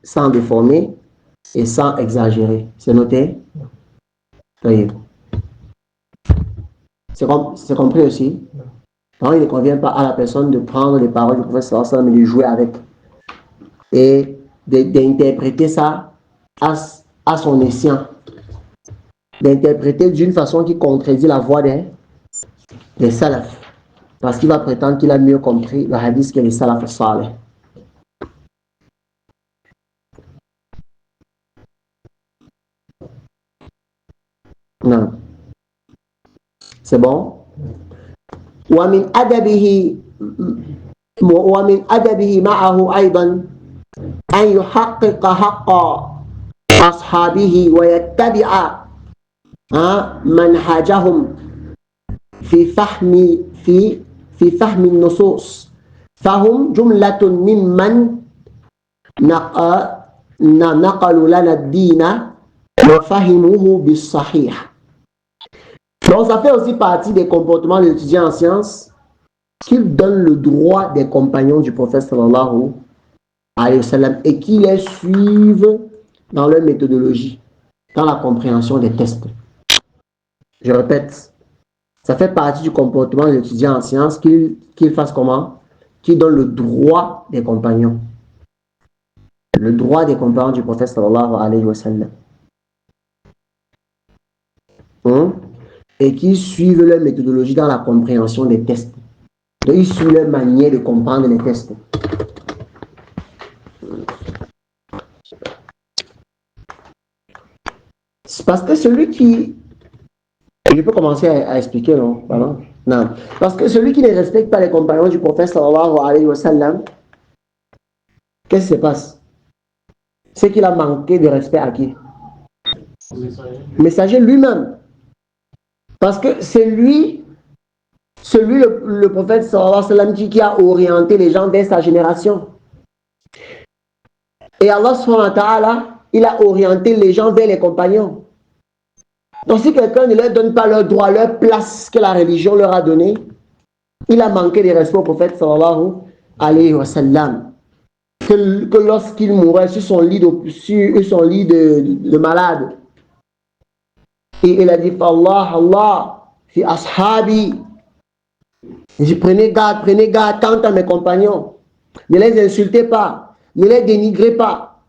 Sans déformer et sans exagérer. C'est noté? Oui. C'est compris aussi? Donc, il ne convient pas à la personne de prendre les paroles du prophète sallallahu alayhi wa sallam et de jouer avec. Et d'interpréter ça à son escient. D'interpréter d'une façon qui contredit la voix des salafs. Parce qu'il va prétendre qu'il a mieux compris le hadith que les salafs salih. Non. C'est bon? ومن أدبه معه أيضا أن يحقق حق أصحابه ويتبع منهجهم في فهم النصوص فهم جملة ممن نقلوا لنا الدين وفهموه بالصحيح. Donc ça fait aussi partie des comportements de l'étudiant en sciences qu'il donne le droit des compagnons du prophète sallallahu alayhi wa sallam et qui les suivent dans leur méthodologie, dans la compréhension des tests. Je répète, ça fait partie du comportement de l'étudiant en sciences qu'il fasse comment? Qu'il donne le droit des compagnons. Le droit des compagnons du prophète sallallahu alayhi wa sallam. Et qui suivent leur méthodologie dans la compréhension des tests. Donc, ils suivent leur manière de comprendre les tests. C'est parce que celui qui... Je peux commencer à expliquer, non? Pardon? Non. Parce que celui qui ne respecte pas les compagnons du prophète sallallahu alayhi wa sallam, qu'est-ce qui se passe? C'est qu'il a manqué de respect à qui? Le messager lui-même. Parce que c'est lui le prophète sallallahu alayhi wa sallam qui a orienté les gens vers sa génération. Et Allah subhanahu wa ta'ala, il a orienté les gens vers les compagnons. Donc si quelqu'un ne leur donne pas leur droit, leur place que la religion leur a donnée, il a manqué de respect au prophète sallallahu alayhi wa sallam. Que lorsqu'il mourait sur son lit de malade, et il a dit Allah, fi ashabi. Il dit prenez garde quant à mes compagnons. Ne les insultez pas, ne les dénigrez pas.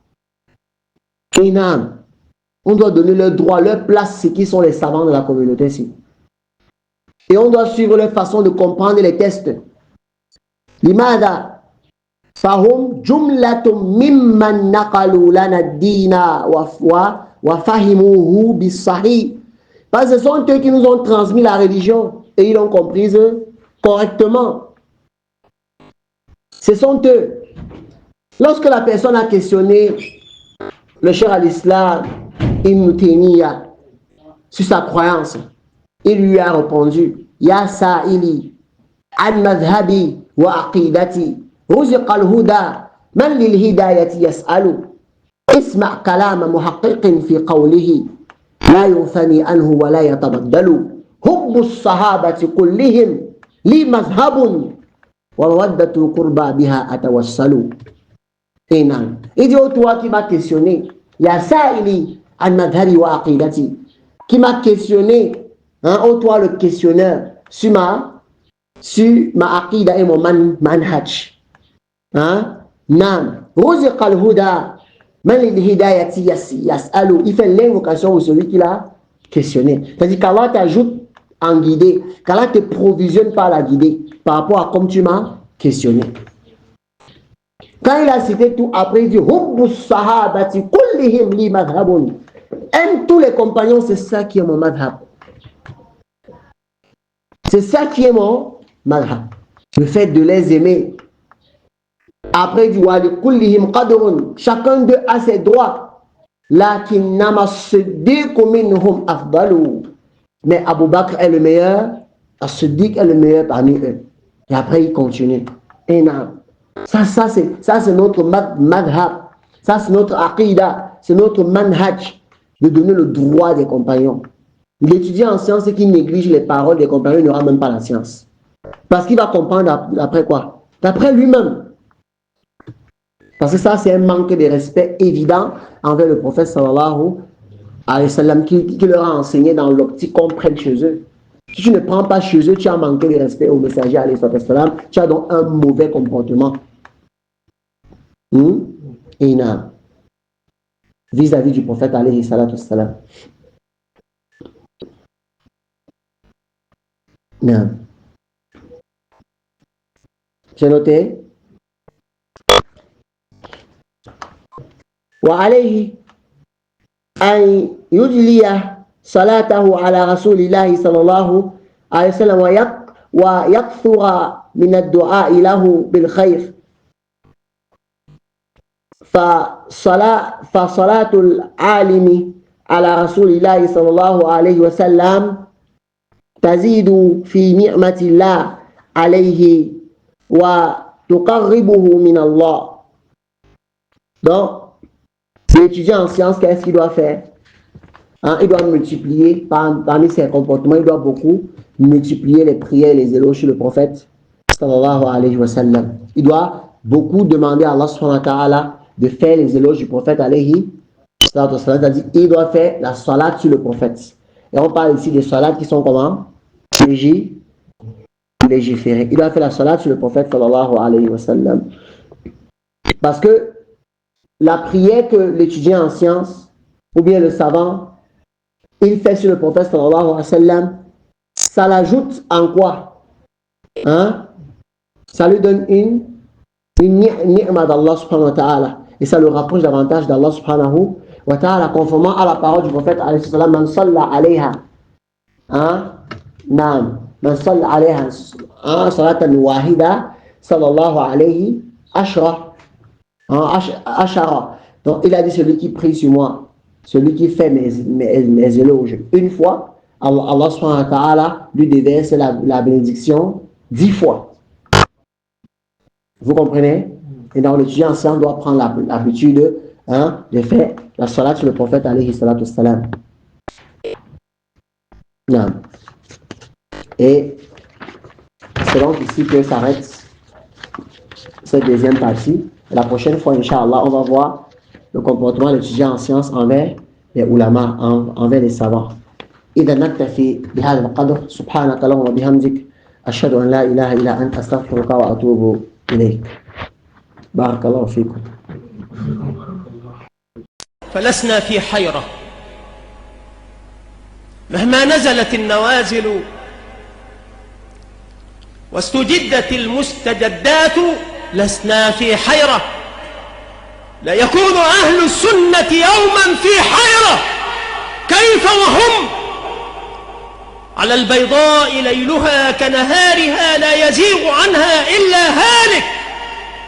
Et non, on doit donner leur droit, leur place, ce qui sont les savants de la communauté ici. Et on doit suivre leur façon de comprendre les tests. Limada fahum jumlatum mimman naqalu lana ad-dina wa fahimuhu bis-sahih. Parce que ce sont eux qui nous ont transmis la religion et ils l'ont comprise correctement. Ce sont eux. Lorsque la personne a questionné le cheikh al-Islam Ibn Taymiyyah sur sa croyance, il lui a répondu Ya sa'ili an madhhabi wa aqidati ruziqa al-huda man lil hidayati yas'alu isma' kalama muhaqqiqin fi qawlihi لا ينثني عنه ولا يتبدل حب الصحابة كلهم لي مذهب ومودة القربى بها أتوسل. Et non. Il dit au toi qui m'a questionné, ya sa'ili an madhhabi wa aqidati, qui m'a questionné, au toi le questionneur, sur ma aqida et mon manhaj. Nan, ruziqa al-huda. Il fait l'invocation au celui qui l'a questionné. C'est-à-dire qu'Allah t'ajoute en guidée, qu'Allah te provisionne par la guidée, par rapport à comme tu m'as questionné. Quand il a cité tout, après il dit aime tous les compagnons, c'est ça qui est mon madhab. C'est ça qui est mon madhab. Le fait de les aimer. Après, il dit chacun d'eux a ses droits. Mais Abu Bakr est le meilleur, As-Siddiq est le meilleur parmi eux. Et après, il continue. Et non. Ça c'est notre madhab. Ça, c'est notre aqida. C'est notre manhaj de donner le droit des compagnons. L'étudiant en sciences qui néglige les paroles des compagnons n'aura même pas la science. Parce qu'il va comprendre d'après quoi? D'après lui-même. Parce que ça, c'est un manque de respect évident envers le prophète sallallahu alayhi wa sallam qui leur a enseigné dans l'optique qu'on prenne chez eux. Si tu ne prends pas chez eux, tu as manqué de respect au messager alayhi wa sallam, tu as donc un mauvais comportement. Et non. Vis-à-vis du prophète alayhi wa sallam. Non. J'ai noté. وعليه أن يجلي صلاته على رسول الله صلى الله عليه وسلم ويكثر من الدعاء له بالخير فصلاة العالم على رسول الله صلى الله عليه وسلم تزيد في نعمة الله عليه وتقربه من الله. Donc, l'étudiant en sciences, qu'est-ce qu'il doit faire? Il doit multiplier parmi ses comportements, il doit beaucoup multiplier les prières et les éloges sur le prophète sallallahu alayhi wa sallam. Il doit beaucoup demander à Allah subhanahu wa ta'ala de faire les éloges du prophète alayhi wa sallam. C'est-à-dire il doit faire la salat sur le prophète. Et on parle ici des salats qui sont comment? Légiférés. Il doit faire la salat sur le prophète sallallahu alayhi wa sallam. Parce que la prière que l'étudiant en sciences ou bien le savant il fait sur le prophète sallallahu alayhi wa sallam, ça l'ajoute en quoi? Ça lui donne une ni'ma d'Allah subhanahu wa ta'ala et ça le rapproche davantage d'Allah subhanahu wa ta'ala conformément à la parole du prophète alayhi wa sallam, man salla alayha man salla alayha salatan wahida sallallahu alayhi ashra. Donc il a dit celui qui prie sur moi, celui qui fait mes éloges une fois, Allah subhanahu wa ta'ala lui déverse la bénédiction 10 fois. Vous comprenez? Et donc l'étudiant ensemble doit prendre l'habitude de faire la salat sur le prophète alayhi salatu wassalam. Et c'est donc ici que s'arrête cette deuxième partie. La prochaine fois, Inch'Allah, on va voir le comportement de l'étudiant en sciences envers les ulama, envers les savants. إذا نكتفي بهذا القدر سبحانك اللهم وبحمدك أشهد أن لا إله إلا أنت أستغفرك وأتوب إليك. بارك الله فيكم. فلسنا في حيرة مهما نزلت النوازل واستجدت المستجدات، لسنا في حيرة. لا يكون أهل السنة يوما في حيرة كيف وهم على البيضاء ليلها كنهارها لا يزيغ